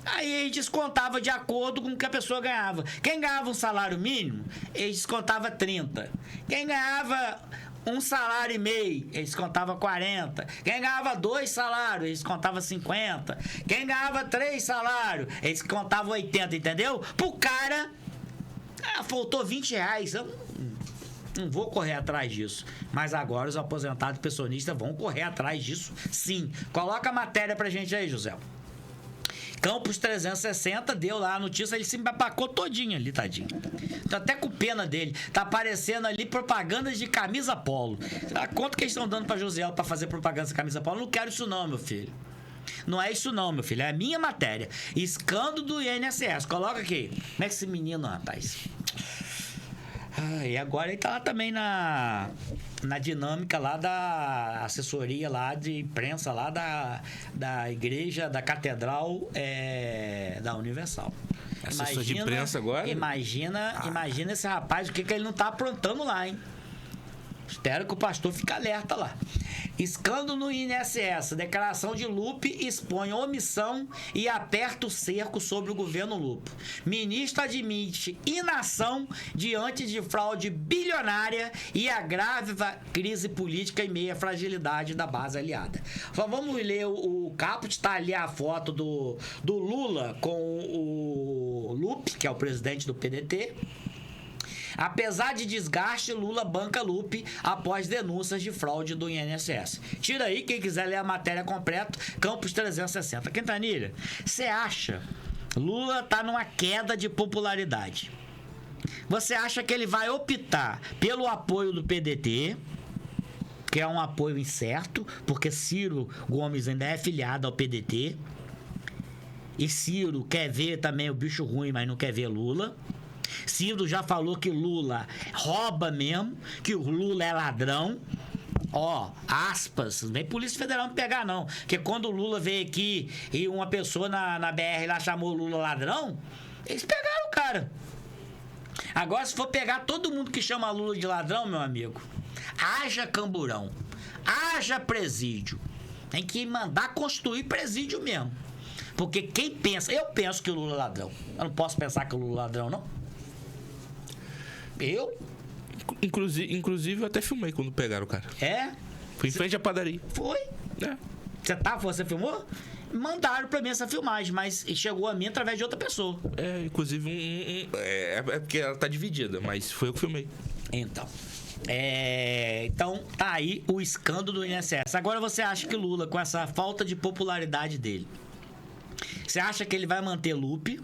Aí descontava de acordo com o que a pessoa ganhava. Quem ganhava um salário mínimo, ele descontava 30. Quem ganhava um salário e meio, ele descontava 40. Quem ganhava 2 salários, ele descontava 50. Quem ganhava 3 salários, ele descontava 80, entendeu? Pro cara, faltou 20 reais. Eu não vou correr atrás disso. Mas agora os aposentados pensionistas vão correr atrás disso, sim. Coloca a matéria pra gente aí, José. Campos 360 deu lá a notícia, ele se empapacou todinho ali, tadinho. Tô até com pena dele. Tá aparecendo ali propagandas de camisa polo. Quanto que eles estão dando pra Josiel pra fazer propaganda de camisa polo? Eu não quero isso não, meu filho. Não é isso não, meu filho. É a minha matéria. Escândalo do INSS. Coloca aqui. Como é que esse menino, rapaz? E agora ele tá lá também na dinâmica lá da assessoria lá de imprensa lá da igreja, da catedral da Universal. Assessor de imprensa agora? Imagina esse rapaz, o que ele não tá aprontando lá, hein? Espero que o pastor fique alerta lá. Escândalo no INSS. Declaração de Lupe expõe omissão e aperta o cerco sobre o governo Lupe. Ministro admite inação diante de fraude bilionária e agrava crise política e meia fragilidade da base aliada. Só vamos ler o caput, tá ali a foto do Lula com o Lupe, que é o presidente do PDT. Apesar de desgaste, Lula banca Lupe após denúncias de fraude do INSS. Tira aí, quem quiser ler a matéria completa, Campos 360. Quintanilha, você acha Lula tá numa queda de popularidade? Você acha que ele vai optar pelo apoio do PDT, que é um apoio incerto, porque Ciro Gomes ainda é filiado ao PDT, e Ciro quer ver também o bicho ruim, mas não quer ver Lula. Ciro já falou que Lula rouba mesmo, que o Lula é ladrão. Aspas, não vem Polícia Federal me pegar não, porque quando o Lula veio aqui e uma pessoa na BR lá chamou o Lula ladrão, eles pegaram o cara. Agora, se for pegar todo mundo que chama Lula de ladrão, meu amigo, haja camburão, haja presídio. Tem que mandar construir presídio mesmo. Porque quem pensa... Eu penso que o Lula é ladrão. Eu não posso pensar que o Lula é ladrão, não. Eu? Inclusive, eu até filmei quando pegaram o cara. É? Fui em frente à padaria. Foi? É. Você filmou? Mandaram pra mim essa filmagem, mas chegou a mim através de outra pessoa. Inclusive é porque ela tá dividida, mas foi eu que filmei. Então, tá aí o escândalo do INSS. Agora você acha que Lula, com essa falta de popularidade dele, você acha que ele vai manter Lupe?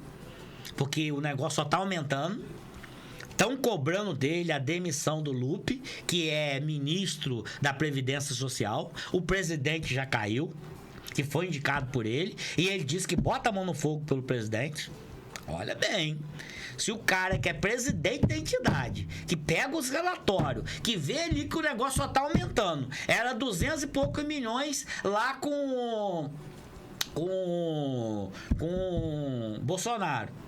Porque o negócio só tá aumentando. Estão cobrando dele a demissão do Lupe, que é ministro da Previdência Social. O presidente já caiu, que foi indicado por ele. E ele disse que bota a mão no fogo pelo presidente. Olha bem, se o cara que é presidente da entidade, que pega os relatórios, que vê ali que o negócio só tá aumentando. Era 200 e poucos milhões lá com Bolsonaro.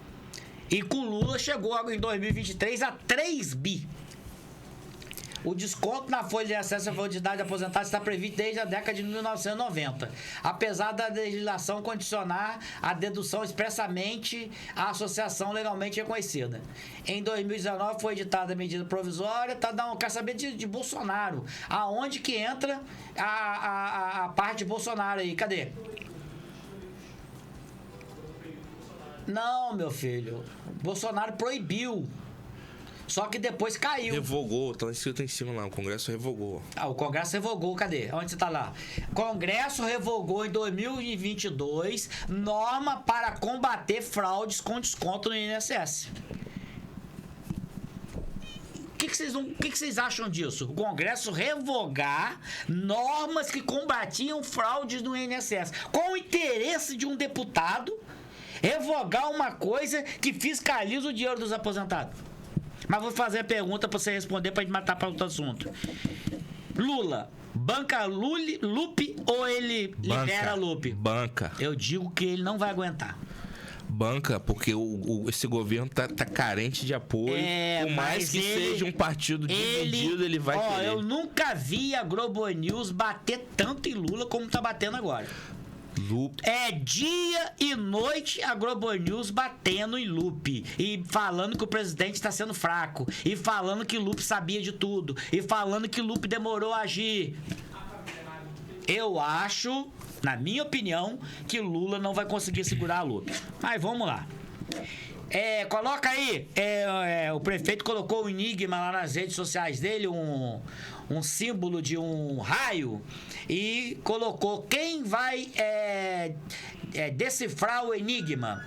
E com Lula chegou em 2023 a 3 bi. O desconto na folha de acesso à folha de idade aposentada está previsto desde a década de 1990. Apesar da legislação condicionar a dedução expressamente à associação legalmente reconhecida. Em 2019 foi editada a medida provisória. Quer saber de Bolsonaro. Aonde que entra a parte de Bolsonaro aí? Cadê? Não, meu filho. Bolsonaro proibiu. Só que depois caiu. Revogou, tá escrito em cima lá. O Congresso revogou. O Congresso revogou, cadê? Onde você tá lá? Congresso revogou em 2022 norma para combater fraudes com desconto no INSS. que vocês acham disso? O Congresso revogar normas que combatiam fraudes no INSS. Qual o interesse de um deputado revogar uma coisa que fiscaliza o dinheiro dos aposentados? Mas vou fazer a pergunta pra você responder pra gente matar para outro assunto. Lula, banca Lupe ou ele libera Lupe? Banca. Eu digo que ele não vai aguentar. Banca, porque esse governo tá carente de apoio. Por mais que seja um partido dividido, ele vai querer. Eu nunca vi a Globo News bater tanto em Lula como tá batendo agora. É dia e noite a Globo News batendo em Lupe e falando que o presidente está sendo fraco, e falando que Lupe sabia de tudo, e falando que Lupe demorou a agir. Eu acho, na minha opinião, que Lula não vai conseguir segurar a Lupe. Mas vamos lá. Coloca aí, o prefeito colocou um enigma lá nas redes sociais dele, um símbolo de um raio, e colocou quem vai decifrar o enigma.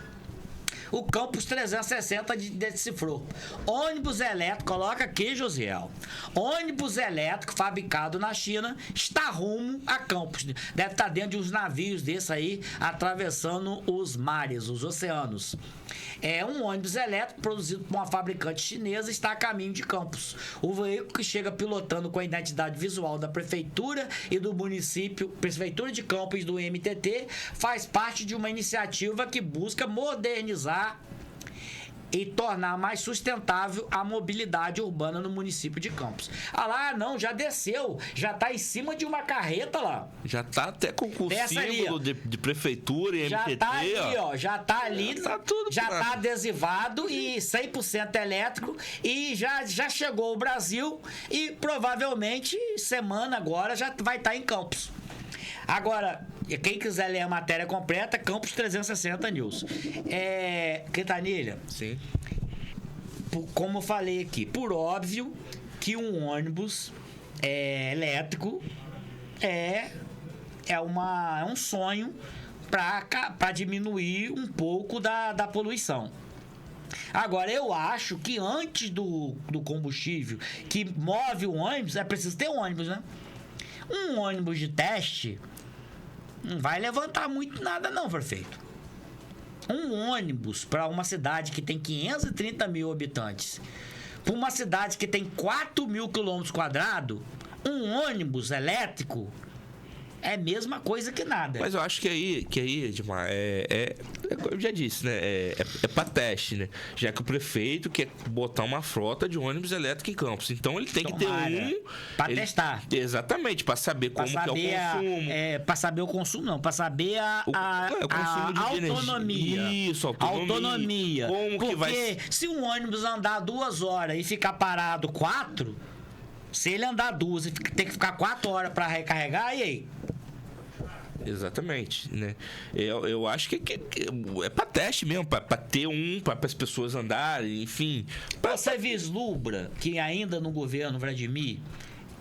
O Campus 360 decifrou. Ônibus elétrico, coloca aqui, Josiel. Ônibus elétrico fabricado na China está rumo a Campus. Deve estar dentro de uns navios desses aí, atravessando os mares, os oceanos. Um ônibus elétrico produzido por uma fabricante chinesa está a caminho de Campos. O veículo, que chega pilotando com a identidade visual da prefeitura e do município, prefeitura de Campos, do MTT, faz parte de uma iniciativa que busca modernizar e tornar mais sustentável a mobilidade urbana no município de Campos. Não, já desceu, já tá em cima de uma carreta lá. Já tá até com o símbolo de prefeitura e já MTT, tá ali, ó. Já tá ali, já tudo tá adesivado e 100% elétrico, e já chegou ao Brasil e provavelmente semana agora já vai estar em Campos. Agora, quem quiser ler a matéria completa, Campus 360 News. Quintanilha. Sim. Como eu falei aqui, por óbvio que um ônibus elétrico é um sonho para diminuir um pouco da poluição. Agora, eu acho que antes do combustível que move o ônibus, é preciso ter um ônibus, né? Um ônibus de teste não vai levantar muito nada não, prefeito. Um ônibus para uma cidade que tem 530 mil habitantes, para uma cidade que tem 4 mil quilômetros quadrados, um ônibus elétrico é a mesma coisa que nada. Mas eu acho que aí Edmar, eu já disse, né? É pra teste, né? Já que o prefeito quer botar uma frota de ônibus elétrico em Campos. Então ele tem que ter pra testar. Exatamente, pra saber como que é o consumo. Pra saber o consumo, não. Pra saber a consumo de autonomia. Energia. Isso, autonomia. Como porque que vai... se um ônibus andar 2 horas e ficar parado 4, se ele andar 2 e tem que ficar 4 horas pra recarregar, e aí? Exatamente, né? Eu acho que é pra teste mesmo, pra ter pra as pessoas andarem, enfim. Você vislumbra que ainda no governo Vladimir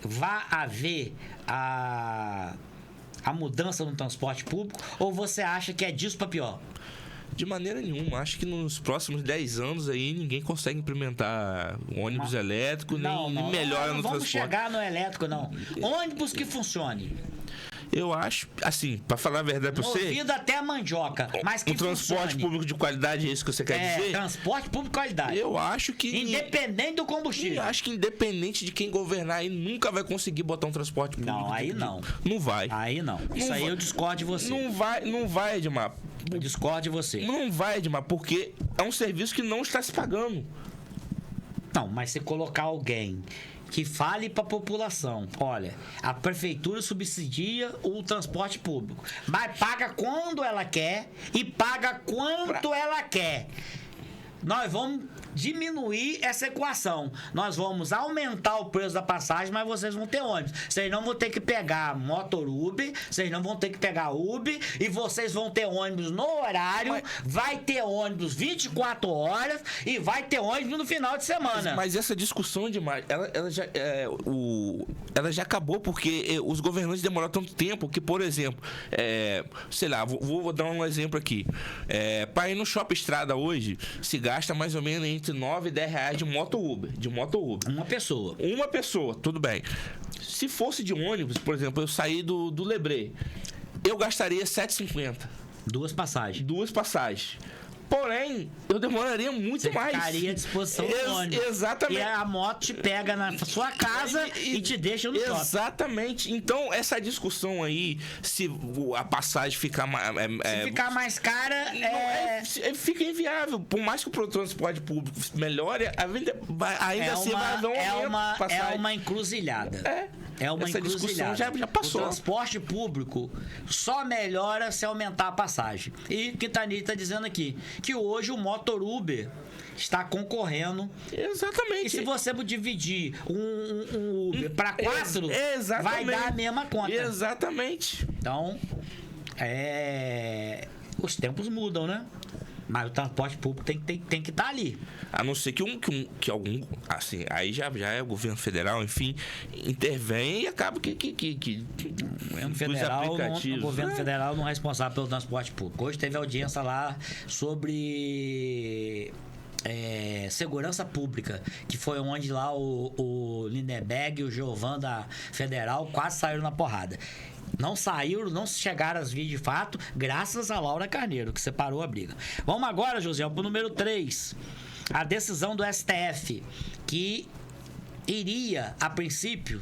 vai haver a mudança no transporte público, ou você acha que é disso pra pior? De maneira nenhuma. Acho que nos próximos 10 anos aí ninguém consegue implementar ônibus elétrico, nem melhora no transporte. Não vamos chegar no elétrico, não. Ônibus que funcione. Eu acho, assim, pra falar a verdade pra você... Movido até a mandioca, mas que transporte público de qualidade, é isso que você quer dizer? Transporte público de qualidade. Eu acho que... Independente do combustível. Eu acho que independente de quem governar aí, nunca vai conseguir botar um transporte público. Não, aí não. Não vai. Aí não. Isso aí eu discordo de você. Não vai, Edmar. Eu discordo de você. Não vai, Edmar, porque é um serviço que não está se pagando. Não, mas se colocar alguém que fale para a população, olha, a prefeitura subsidia o transporte público, mas paga quando ela quer e paga quanto ela quer. Nós vamos diminuir essa equação. Nós vamos aumentar o preço da passagem, mas vocês vão ter ônibus. Vocês não vão ter que pegar motor Uber, vocês não vão ter que pegar Uber, e vocês vão ter ônibus no horário, vai ter ônibus 24 horas e vai ter ônibus no final de semana. Mas essa discussão demais, ela já acabou porque os governantes demoraram tanto tempo que, por exemplo, sei lá, vou dar um exemplo aqui. Para ir no Shopping Estrada hoje, se gasta mais ou menos entre 9 e 10 reais de moto Uber. Uma pessoa. Uma pessoa, tudo bem. Se fosse de ônibus, por exemplo, eu saí do Lebré, eu gastaria 7,50. 2 passagens. 2 passagens. Porém, eu demoraria muito Você mais. ficaria à disposição do ônibus. Exatamente. E a moto te pega na sua casa e te deixa no shopping. Exatamente. Então, essa discussão aí, se a passagem ficar mais... Se ficar mais cara, fica inviável. Por mais que o transporte público melhore, ainda assim vai haver um aumento. É uma encruzilhada. É uma essa encruzilhada. discussão já passou. O transporte público só melhora se aumentar a passagem. E o que Tani está dizendo aqui? Que hoje o motor Uber está concorrendo. Exatamente. E se você dividir um Uber para 4, vai dar a mesma conta. Exatamente. Então, os tempos mudam, né? Mas o transporte público tem que estar ali. A não ser que algum... Assim, aí já é o governo federal, enfim, intervém e acaba que o governo federal não é responsável pelo transporte público. Hoje teve audiência lá sobre... segurança pública, que foi onde lá o Lindenberg e o Giovan da Federal quase saíram na porrada. Não chegaram às vias de fato, graças a Laura Carneiro, que separou a briga. Vamos agora, José, para o número 3. A decisão do STF, que iria, a princípio,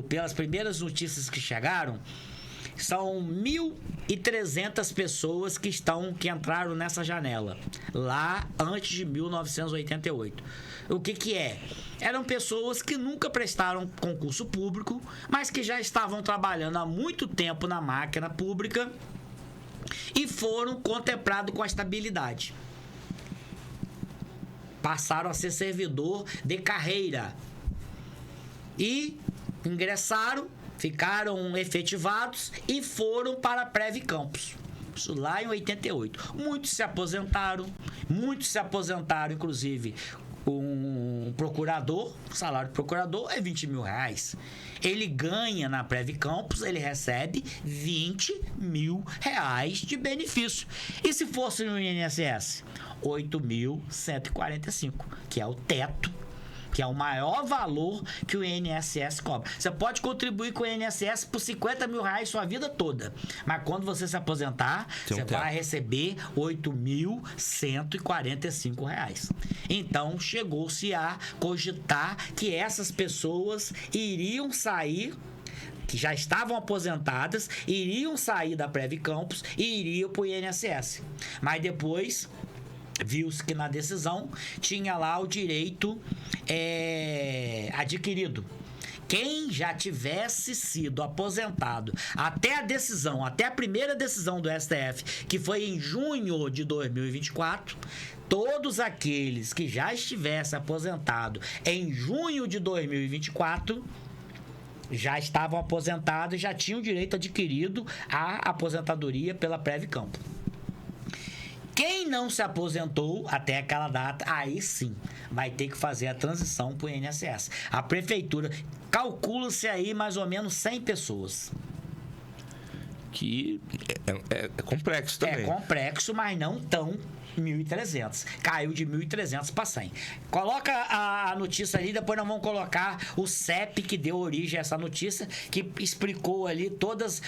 pelas primeiras notícias que chegaram, são 1.300 pessoas que entraram nessa janela, lá antes de 1988. O que é? Eram pessoas que nunca prestaram concurso público, mas que já estavam trabalhando há muito tempo na máquina pública e foram contemplados com a estabilidade. Passaram a ser servidor de carreira. E ingressaram, ficaram efetivados e foram para a Prev Campos. Isso lá em 88. Muitos se aposentaram, inclusive um procurador, o salário do procurador é 20 mil reais. Ele ganha na Prev Campos, ele recebe 20 mil reais de benefício. E se fosse no INSS? 8.145, que é o teto, que é o maior valor que o INSS cobra. Você pode contribuir com o INSS por 50 mil reais sua vida toda, mas quando você se aposentar, você vai receber 8.145 reais. Então, chegou-se a cogitar que essas pessoas iriam sair, que já estavam aposentadas, iriam sair da Prev Campos e iriam para o INSS. Mas depois... viu-se que na decisão tinha lá o direito adquirido. Quem já tivesse sido aposentado até a primeira decisão do STF, que foi em junho de 2024, todos aqueles que já estivessem aposentados em junho de 2024 já estavam aposentados e já tinham direito adquirido à aposentadoria pela Prev Campos. Quem não se aposentou até aquela data, aí sim, vai ter que fazer a transição para o INSS. A prefeitura, calcula-se aí mais ou menos 100 pessoas. Que é complexo também. É complexo, mas não tão 1.300. Caiu de 1.300 para 100. Coloca a notícia ali, depois nós vamos colocar o CEP que deu origem a essa notícia, que explicou ali todas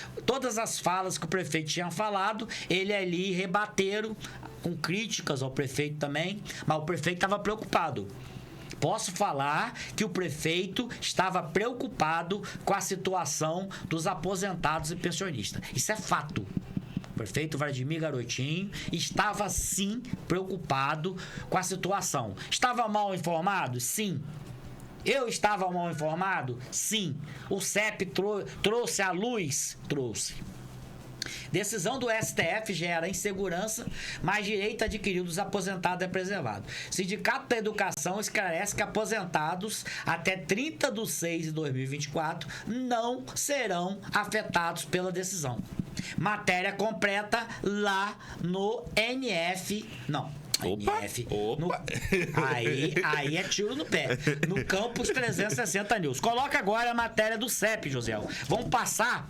as falas que o prefeito tinha falado. Ele ali rebateram com críticas ao prefeito também, mas o prefeito estava preocupado. Posso falar que o prefeito estava preocupado com a situação dos aposentados e pensionistas. Isso é fato. O prefeito Vladimir Garotinho estava, sim, preocupado com a situação. Estava mal informado? Sim. Eu estava mal informado? Sim. O CEP trouxe à luz? Trouxe. Decisão do STF gera insegurança, mas direito adquirido dos aposentados é preservado. Sindicato da Educação esclarece que aposentados até 30/6/2024 não serão afetados pela decisão. Matéria completa lá no NF. Não. Opa. Aí é tiro no pé. No Campus 360 News. Coloca agora a matéria do CEP, José. Vamos passar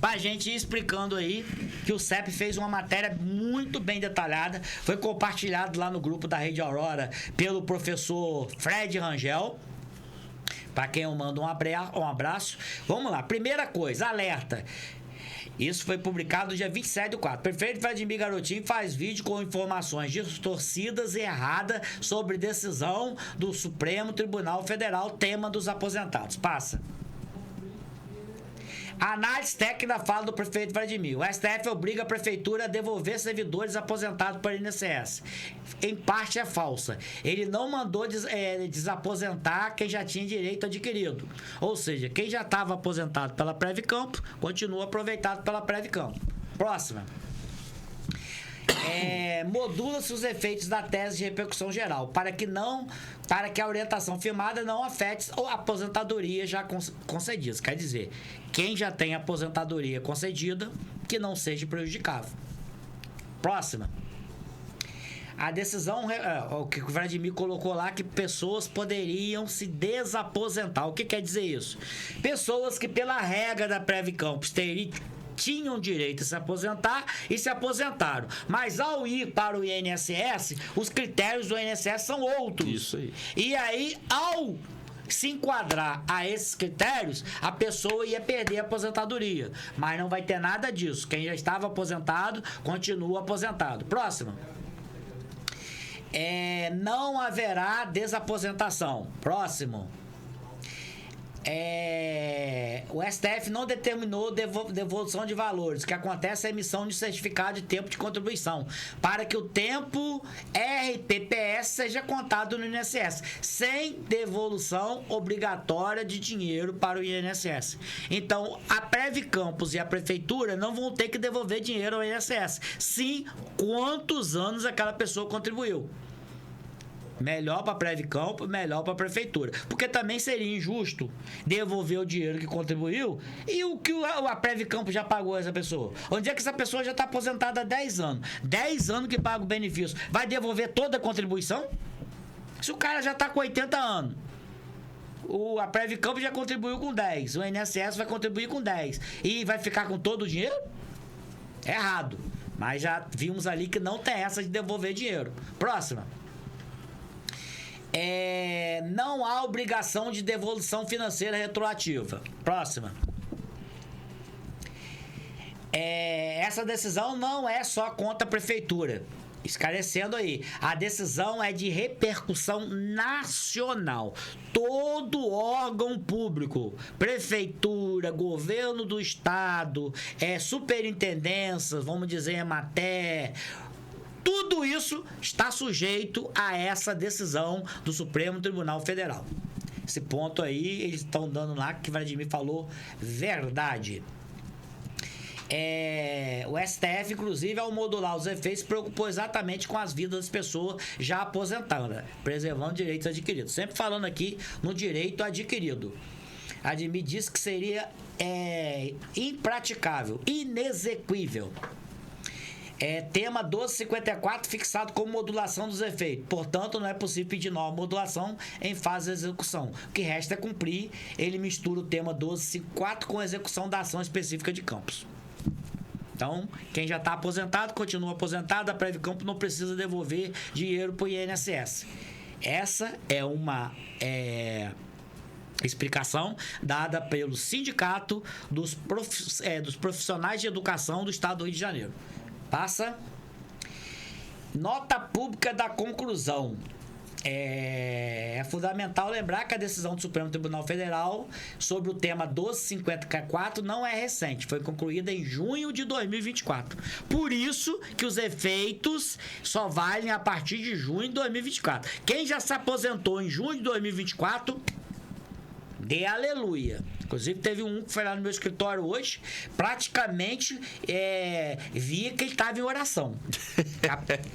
pra gente ir explicando aí que o CEP fez uma matéria muito bem detalhada, foi compartilhado lá no grupo da Rede Aurora pelo professor Fred Rangel. Para quem eu mando um abraço. Vamos lá. Primeira coisa, alerta. Isso foi publicado no dia 27/4. Prefeito Vladimir Garotinho faz vídeo com informações distorcidas e erradas sobre decisão do Supremo Tribunal Federal, tema dos aposentados. Passa. A análise técnica fala do prefeito Vladimir. O STF obriga a prefeitura a devolver servidores aposentados para o INSS. Em parte é falsa. Ele não mandou desaposentar quem já tinha direito adquirido. Ou seja, quem já estava aposentado pela Previcampo, continua aproveitado pela Previcampo. Próxima. Modula-se os efeitos da tese de repercussão geral para que a orientação firmada não afete a aposentadoria já concedida. Quer dizer, quem já tem aposentadoria concedida, que não seja prejudicável. Próxima. A decisão, o que o Vladimir colocou lá, que pessoas poderiam se desaposentar. O que quer dizer isso? Pessoas que, pela regra da Previcampos, tinham direito a se aposentar e se aposentaram. Mas ao ir para o INSS, os critérios do INSS são outros. Isso aí. E aí, ao se enquadrar a esses critérios, a pessoa ia perder a aposentadoria. Mas não vai ter nada disso. Quem já estava aposentado, continua aposentado. Próximo. Não haverá desaposentação. Próximo. O STF não determinou devolução de valores, que acontece a emissão de certificado de tempo de contribuição, para que o tempo RPPS seja contado no INSS, sem devolução obrigatória de dinheiro para o INSS. Então, a Previcampos e a Prefeitura não vão ter que devolver dinheiro ao INSS, sim quantos anos aquela pessoa contribuiu. Melhor para a Previcampo, melhor para a Prefeitura. Porque também seria injusto devolver o dinheiro que contribuiu e o que a Previcampo já pagou a essa pessoa. Onde é que essa pessoa já está aposentada há 10 anos? 10 anos que paga o benefício. Vai devolver toda a contribuição? Se o cara já está com 80 anos. A Previcampo já contribuiu com 10. O INSS vai contribuir com 10. E vai ficar com todo o dinheiro? É errado. Mas já vimos ali que não tem essa de devolver dinheiro. Próxima. Não há obrigação de devolução financeira retroativa. Próxima. Essa decisão não é só contra a prefeitura. Esclarecendo aí, a decisão é de repercussão nacional. Todo órgão público, prefeitura, governo do estado, superintendências, vamos dizer, Emater, tudo isso está sujeito a essa decisão do Supremo Tribunal Federal. Esse ponto aí, eles estão dando lá que Vladimir falou verdade. O STF, inclusive, ao modular os efeitos, se preocupou exatamente com as vidas das pessoas já aposentadas, preservando direitos adquiridos. Sempre falando aqui no direito adquirido. Vladimir disse que seria impraticável, inexequível. Tema 1254 fixado como modulação dos efeitos. Portanto, não é possível pedir nova modulação em fase de execução. O que resta é cumprir. Ele mistura o tema 1254 com a execução da ação específica de campos. Então, quem já está aposentado, continua aposentado. A Previcampo não precisa devolver dinheiro para o INSS. Essa é uma explicação dada pelo Sindicato dos Profissionais de Educação do Estado do Rio de Janeiro. Passa. Nota pública da conclusão. É fundamental lembrar que a decisão do Supremo Tribunal Federal sobre o tema 1254 não é recente, foi concluída em junho de 2024. Por isso que os efeitos só valem a partir de junho de 2024. Quem já se aposentou em junho de 2024, dê aleluia. Inclusive, teve um que foi lá no meu escritório hoje, praticamente via que ele estava em oração.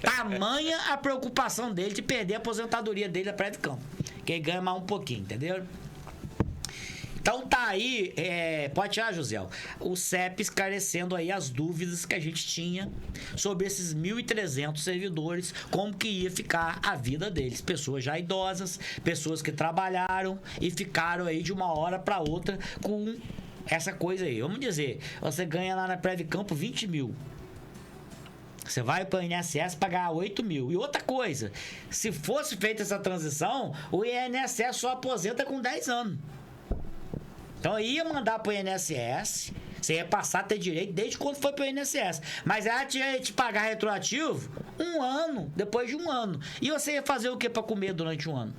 Tamanha a preocupação dele de perder a aposentadoria dele da Previcampo. Que ele ganha mais um pouquinho, entendeu? Então tá aí, pode tirar, José, o CEP esclarecendo aí as dúvidas que a gente tinha sobre esses 1.300 servidores, como que ia ficar a vida deles. Pessoas já idosas, pessoas que trabalharam e ficaram aí de uma hora para outra com essa coisa aí. Vamos dizer, você ganha lá na Previcampo 20 mil. Você vai para o INSS pagar 8 mil. E outra coisa, se fosse feita essa transição, o INSS só aposenta com 10 anos. Então ia mandar para o INSS, você ia passar a ter direito desde quando foi para o INSS. Mas ela tinha te pagar retroativo 1 ano, depois de 1 ano. E você ia fazer o que para comer durante 1 ano?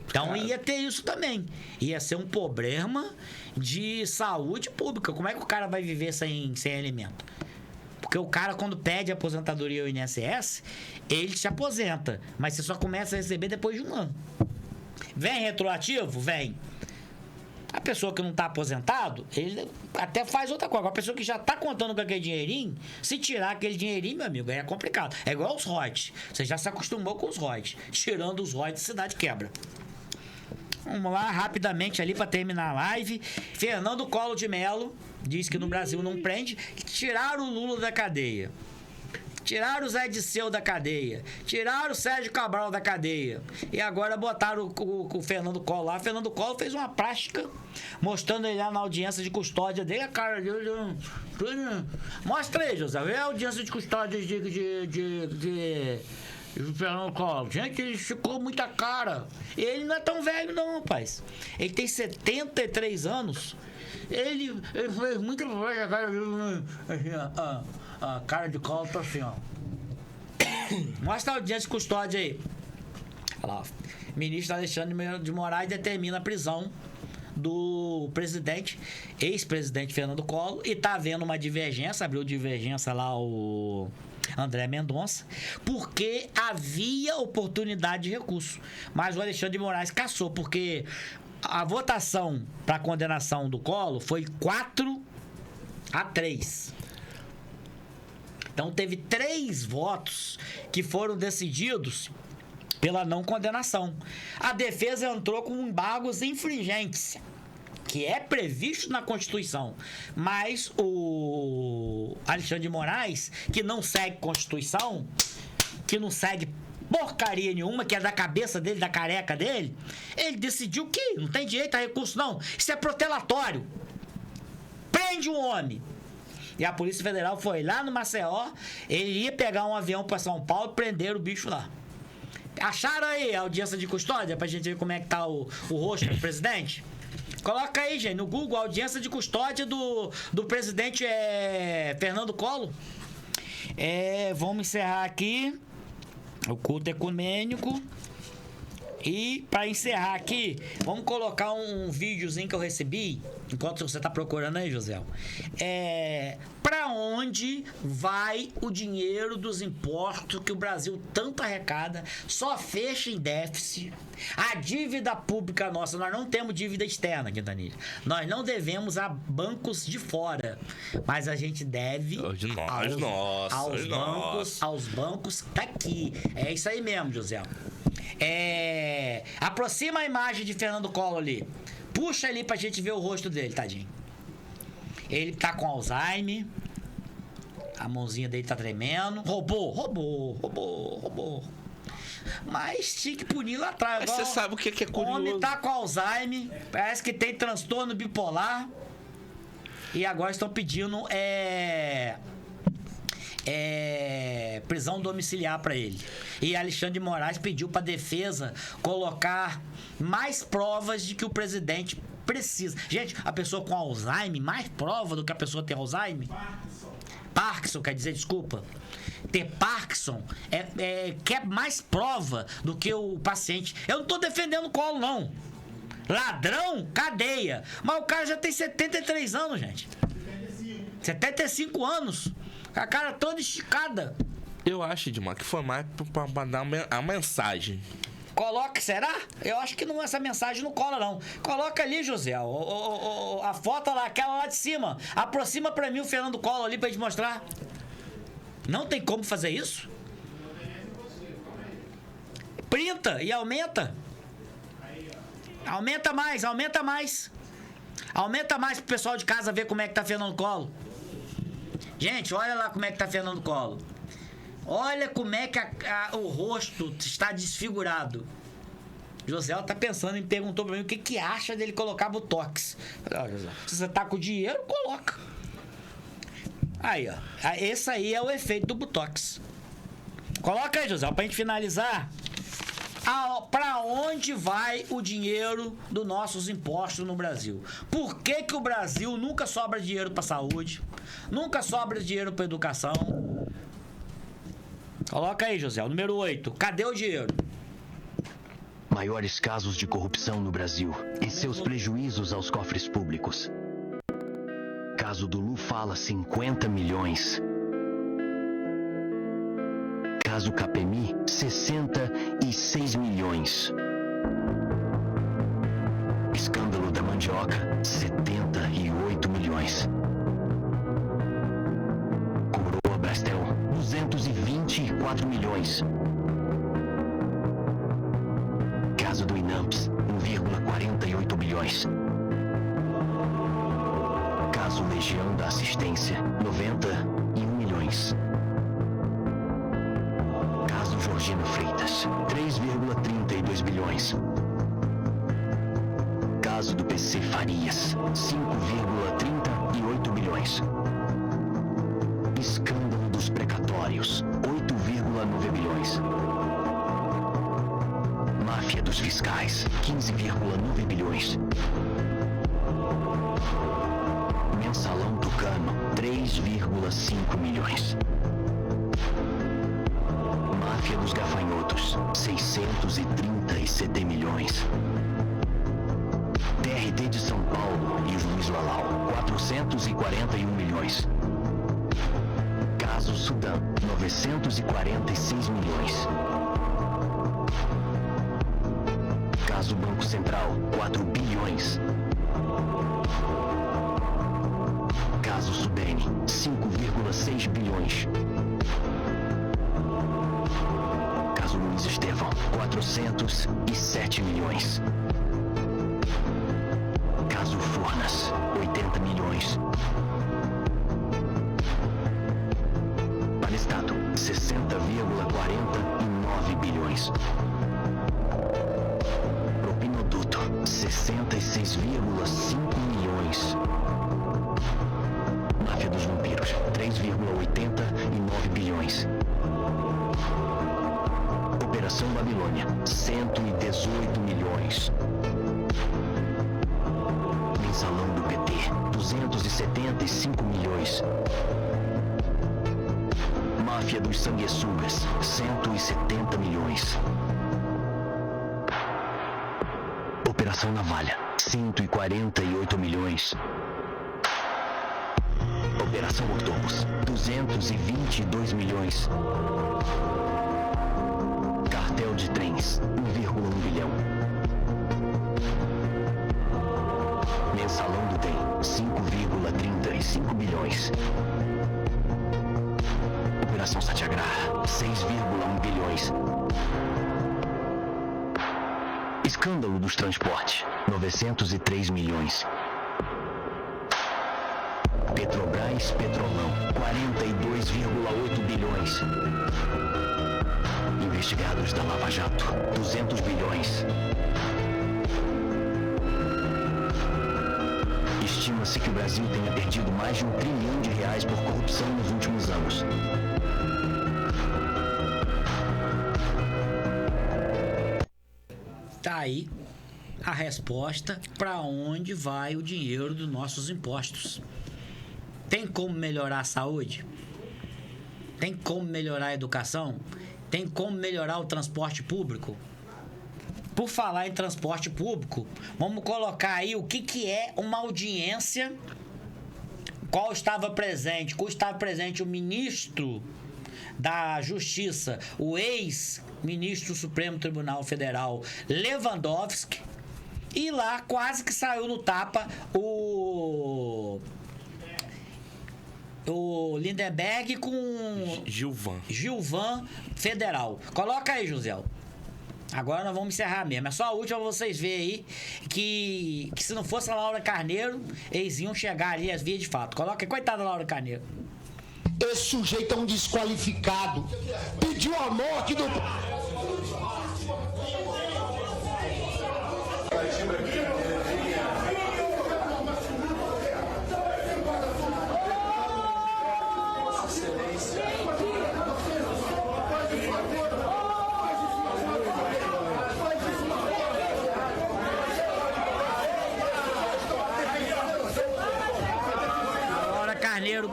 Então ia ter isso também. Ia ser um problema de saúde pública. Como é que o cara vai viver sem alimento? Porque o cara, quando pede aposentadoria ao INSS, ele se aposenta. Mas você só começa a receber depois de 1 ano. Vem retroativo? Vem. A pessoa que não está aposentado, ele até faz outra coisa. A pessoa que já está contando com aquele dinheirinho, se tirar aquele dinheirinho, meu amigo, aí é complicado. É igual os royalties. Você já se acostumou com os royalties. Tirando os royalties, a cidade quebra. Vamos lá, rapidamente ali para terminar a live. Fernando Collor de Mello diz que no Brasil não prende. Tiraram o Lula da cadeia. Tiraram o Zé Disseu da cadeia. Tiraram o Sérgio Cabral da cadeia. E agora botaram o Fernando Collor lá. O Fernando Collor fez uma plástica mostrando ele lá na audiência de custódia dele. A cara dele... Mostra aí, José. Vê a audiência de custódia de Fernando Collor. Gente, ele ficou muita cara. Ele não é tão velho não, rapaz. Ele tem 73 anos. Ele fez muita coisa. A cara de Collor tá assim, ó. Mostra a audiência de custódia aí. Olha lá. Ministro Alexandre de Moraes determina a prisão do presidente, ex-presidente Fernando Collor, e tá havendo uma divergência, abriu divergência lá o André Mendonça, porque havia oportunidade de recurso. Mas o Alexandre de Moraes cassou, porque a votação para condenação do Collor foi 4-3. Então teve 3 votos que foram decididos pela não condenação. A defesa entrou com embargos infringentes, que é previsto na Constituição. Mas o Alexandre de Moraes, que não segue Constituição, que não segue porcaria nenhuma, que é da cabeça dele, da careca dele, ele decidiu que não tem direito a recurso, não. Isso é protelatório. Prende um homem. E a Polícia Federal foi lá no Maceió, ele ia pegar um avião para São Paulo e prender o bicho lá. Acharam aí a audiência de custódia pra gente ver como é que tá o rosto do presidente? Coloca aí, gente, no Google, audiência de custódia do presidente Fernando Collor. Vamos encerrar aqui o culto ecumênico. E para encerrar aqui, vamos colocar um videozinho que eu recebi, enquanto você tá procurando aí, José. Para onde vai o dinheiro dos impostos que o Brasil tanto arrecada, só fecha em déficit? A dívida pública nossa, nós não temos dívida externa, Quintanilha. Nós não devemos a bancos de fora, mas a gente deve aos bancos daqui. É isso aí mesmo, José. Aproxima a imagem de Fernando Collor ali. Puxa ali pra gente ver o rosto dele, tadinho. Ele tá com Alzheimer. A mãozinha dele tá tremendo. Roubou. Mas tinha que punir lá atrás. Mas você sabe o que é curioso? O homem tá com Alzheimer. Parece que tem transtorno bipolar. E agora estão pedindo prisão domiciliar para ele. E Alexandre de Moraes pediu para a defesa colocar mais provas de que o presidente precisa. Gente, a pessoa com Alzheimer, mais prova do que a pessoa ter Alzheimer? Parkinson, quer dizer, desculpa. Ter Parkinson quer mais prova do que o paciente. Eu não tô defendendo o Collor, não. Ladrão, cadeia. Mas o cara já tem 73 anos, gente. 75 anos. A cara toda esticada. Eu acho, Edmar, que foi mais pra dar a mensagem. Coloca, será? Eu acho que essa mensagem não cola, não. Coloca ali, José, a foto lá, aquela lá de cima. Aproxima pra mim o Fernando Collor ali pra gente mostrar. Não tem como fazer isso? Printa e aumenta. Aumenta mais. Aumenta mais pro pessoal de casa ver como é que tá Fernando Collor. Gente, olha lá como é que tá Fernando Collor. Olha como é que o rosto está desfigurado. José tá pensando em perguntou pra mim o que acha dele colocar botox. Falei, José, se você tá com dinheiro, coloca. Aí, ó. Esse aí é o efeito do botox. Coloca aí, José, pra gente finalizar. Pra onde vai o dinheiro dos nossos impostos no Brasil? Por que o Brasil nunca sobra dinheiro pra saúde? Nunca sobra dinheiro pra educação? Coloca aí, José, o número 8. Cadê o dinheiro? Maiores casos de corrupção no Brasil e seus prejuízos aos cofres públicos. Caso do Lu Fala, 50 milhões. Caso Capemi, 66 milhões. Escândalo da mandioca, 78 milhões. Coroa Brastel, 224 milhões. Caso do Inamps, 1,48 bilhões. Caso Legião da Assistência, 91 milhões. Caso Georgina Freitas, 3,32 bilhões. Caso do PC Farias, 5,38 bilhões. Escândalo dos precatórios, 8,9 bilhões. Máfia dos fiscais, 15,9 bilhões. Mensalão Tucano, 3,5 milhões. Máfia dos gafanhotos, 637 milhões. TRT de São Paulo e Juiz Lalau, 441 milhões. Caso Sudão, 946 milhões. Caso Banco Central, 4 bilhões. Caso Sudene, 5,6 bilhões. Caso Luiz Estevão, 407 milhões. Caso Furnas, 80 milhões. Palestado, 60,49 bilhões. Propinoduto, 66,5 milhões. Máfia dos Vampiros, 3,89 bilhões. Operação Babilônia, 118 milhões. Mensalão do PT, 275 milhões. Máfia dos Sanguessugas, 170 milhões. Operação Navalha, 148 milhões. Operação Octopus, 222 milhões. Cartel de trens, 1,1 bilhão. Mensalão do DEM, 5,35 bilhões. Operação Satyagraha, 6,1 bilhões. Escândalo dos transportes, 903 milhões. Petrobras Petrolão, 42,8 bilhões. Investigados da Lava Jato, 200 bilhões. Estima-se que o Brasil tenha perdido mais de R$1 trilhão por corrupção nos últimos anos. Tá aí a resposta para onde vai o dinheiro dos nossos impostos. Tem como melhorar a saúde? Tem como melhorar a educação? Tem como melhorar o transporte público? Por falar em transporte público, vamos colocar aí o que é uma audiência. Qual estava presente? O ministro da Justiça, o ex-ministro do Supremo Tribunal Federal, Lewandowski, e lá quase que saiu no tapa o Lindenberg com Gilvan Federal. Coloca aí, José. Agora nós vamos encerrar mesmo. É só a última pra vocês verem aí que se não fosse a Laura Carneiro, eles iam chegar ali às vias de fato. Coloca aí, coitada da Laura Carneiro. Esse sujeito é um desqualificado. Pediu a morte do...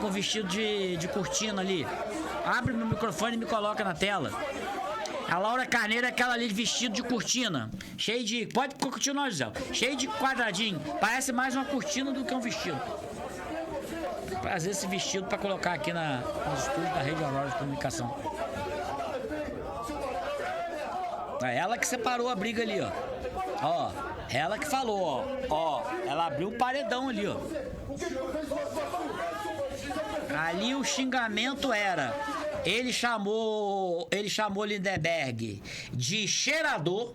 com vestido de cortina ali. Abre meu microfone e me coloca na tela. A Laura Carneiro é aquela ali de vestido de cortina. Cheio de... Pode continuar, Gisele. Cheio de quadradinho. Parece mais uma cortina do que um vestido. Fazer esse vestido pra colocar aqui nos estúdios da Rede Aurora de Comunicação. É ela que separou a briga ali, ó. Ó, ela que falou, ó. Ó, ela abriu o paredão ali, ó. Ali o xingamento era... Ele chamou Lindenberg de cheirador,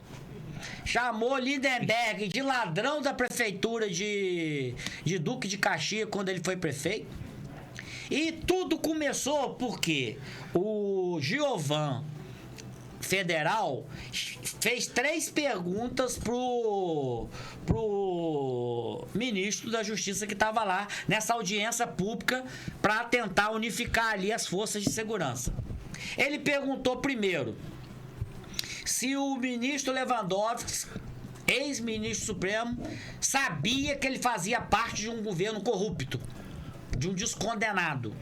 chamou Lindenberg de ladrão da prefeitura de Duque de Caxias quando ele foi prefeito. E tudo começou porque o Giovan Federal fez 3 perguntas pro ministro da Justiça que estava lá nessa audiência pública para tentar unificar ali as forças de segurança. Ele perguntou primeiro se o ministro Lewandowski, ex-ministro supremo, sabia que ele fazia parte de um governo corrupto, de um descondenado.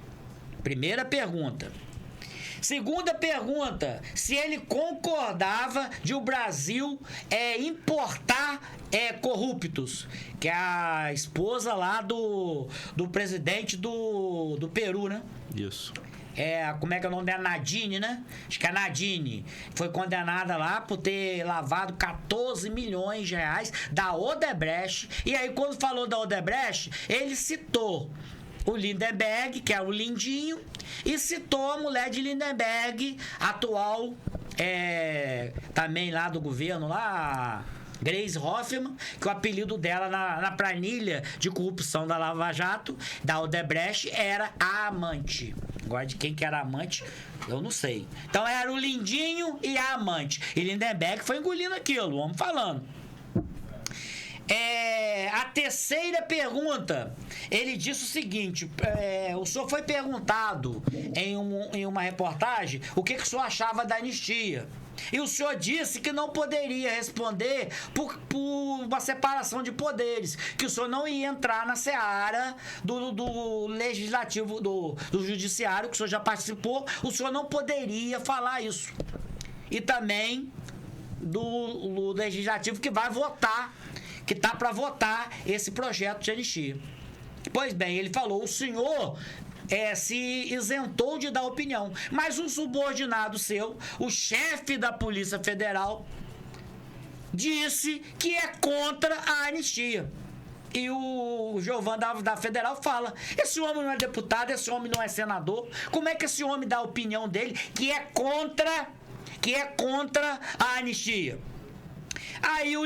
Primeira pergunta. Segunda pergunta, se ele concordava de o Brasil importar corruptos, que é a esposa lá do presidente do Peru, né? Isso. Como é que é o nome dela? Nadine, né? Acho que é Nadine. Foi condenada lá por ter lavado 14 milhões de reais da Odebrecht. E aí, quando falou da Odebrecht, ele citou o Lindenberg, que é o Lindinho, e citou a mulher de Lindenberg, atual, também lá do governo, lá, Gleisi Hoffmann, que o apelido dela na planilha de corrupção da Lava Jato, da Odebrecht, era a amante. Agora, de quem que era a amante, eu não sei. Então, era o Lindinho e a amante. E Lindenberg foi engolindo aquilo, vamos falando. A terceira pergunta, ele disse o seguinte, o senhor foi perguntado em uma reportagem o que o senhor achava da anistia. E o senhor disse que não poderia responder por uma separação de poderes, que o senhor não ia entrar na seara do legislativo, do judiciário, que o senhor já participou, o senhor não poderia falar isso. E também do legislativo que vai votar, que tá para votar esse projeto de anistia. Pois bem, ele falou, o senhor se isentou de dar opinião, mas um subordinado seu, o chefe da Polícia Federal, disse que é contra a anistia. E o Giovan da Federal fala, esse homem não é deputado, esse homem não é senador, como é que esse homem dá a opinião dele que é contra a anistia? Aí o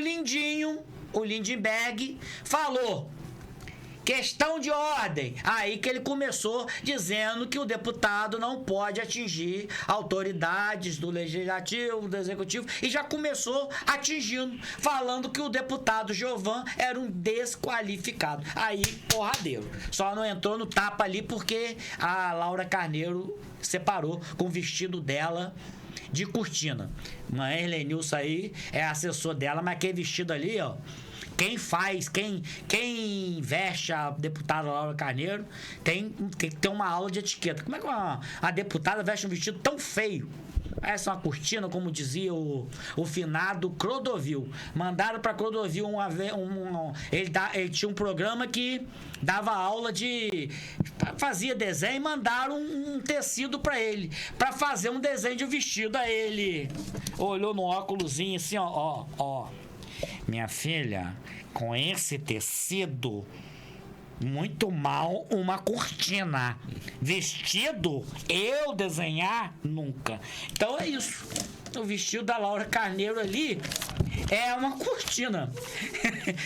Lindenberg falou, questão de ordem. Aí que ele começou dizendo que o deputado não pode atingir autoridades do legislativo, do executivo, e já começou atingindo, falando que o deputado Giovan era um desqualificado. Aí, porradeiro. Só não entrou no tapa ali porque a Laura Carneiro separou com o vestido dela de cortina. Mãe Helenilson aí é assessor dela, mas aquele vestido ali, ó, quem veste a deputada Laura Carneiro tem que ter uma aula de etiqueta. Como é que a deputada veste um vestido tão feio? Essa é uma cortina, como dizia o finado Clodovil. Mandaram para Clodovil ele tinha um programa que dava aula fazia desenho e mandaram um tecido para ele, para fazer um desenho de vestido. Aí ele olhou no óculosinho assim, ó. Minha filha, com esse tecido, muito mal uma cortina. Vestido, eu desenhar, nunca. Então é isso. O vestido da Laura Carneiro ali é uma cortina.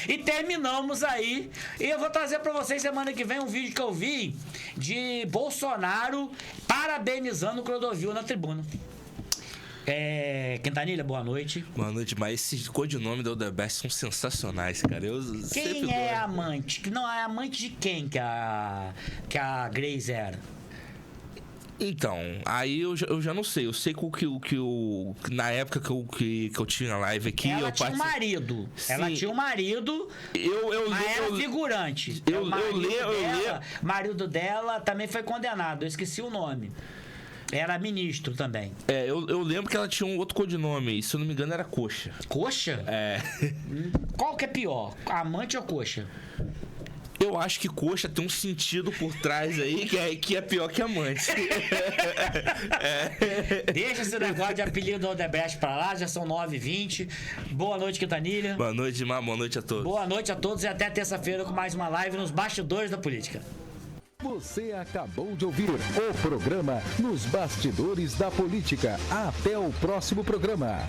E terminamos aí. E eu vou trazer pra vocês semana que vem um vídeo que eu vi de Bolsonaro parabenizando o Clodovil na tribuna. Quintanilha, boa noite. Boa noite, mas esses codinomes da Odebrecht são sensacionais, cara. Quem é a amante? Não, é amante de quem que a Gleisi era? Então, aí eu já não sei. Eu sei que na época que eu tinha live aqui... Ela tinha um marido. Sim. Ela tinha um marido, mas era figurante. O marido dela também foi condenado. Eu esqueci o nome. Era ministro também. Eu lembro que ela tinha um outro codinome. E, se eu não me engano, era Coxa. Coxa? Qual que é pior? Amante ou coxa? Eu acho que coxa tem um sentido por trás aí que é pior que amante. Deixa esse negócio de apelido do Odebrecht pra lá, já são 9h20. Boa noite, Quintanilha. Boa noite, Mar. Boa noite a todos. Boa noite a todos e até terça-feira com mais uma live nos Bastidores da Política. Você acabou de ouvir o programa Nos Bastidores da Política. Até o próximo programa.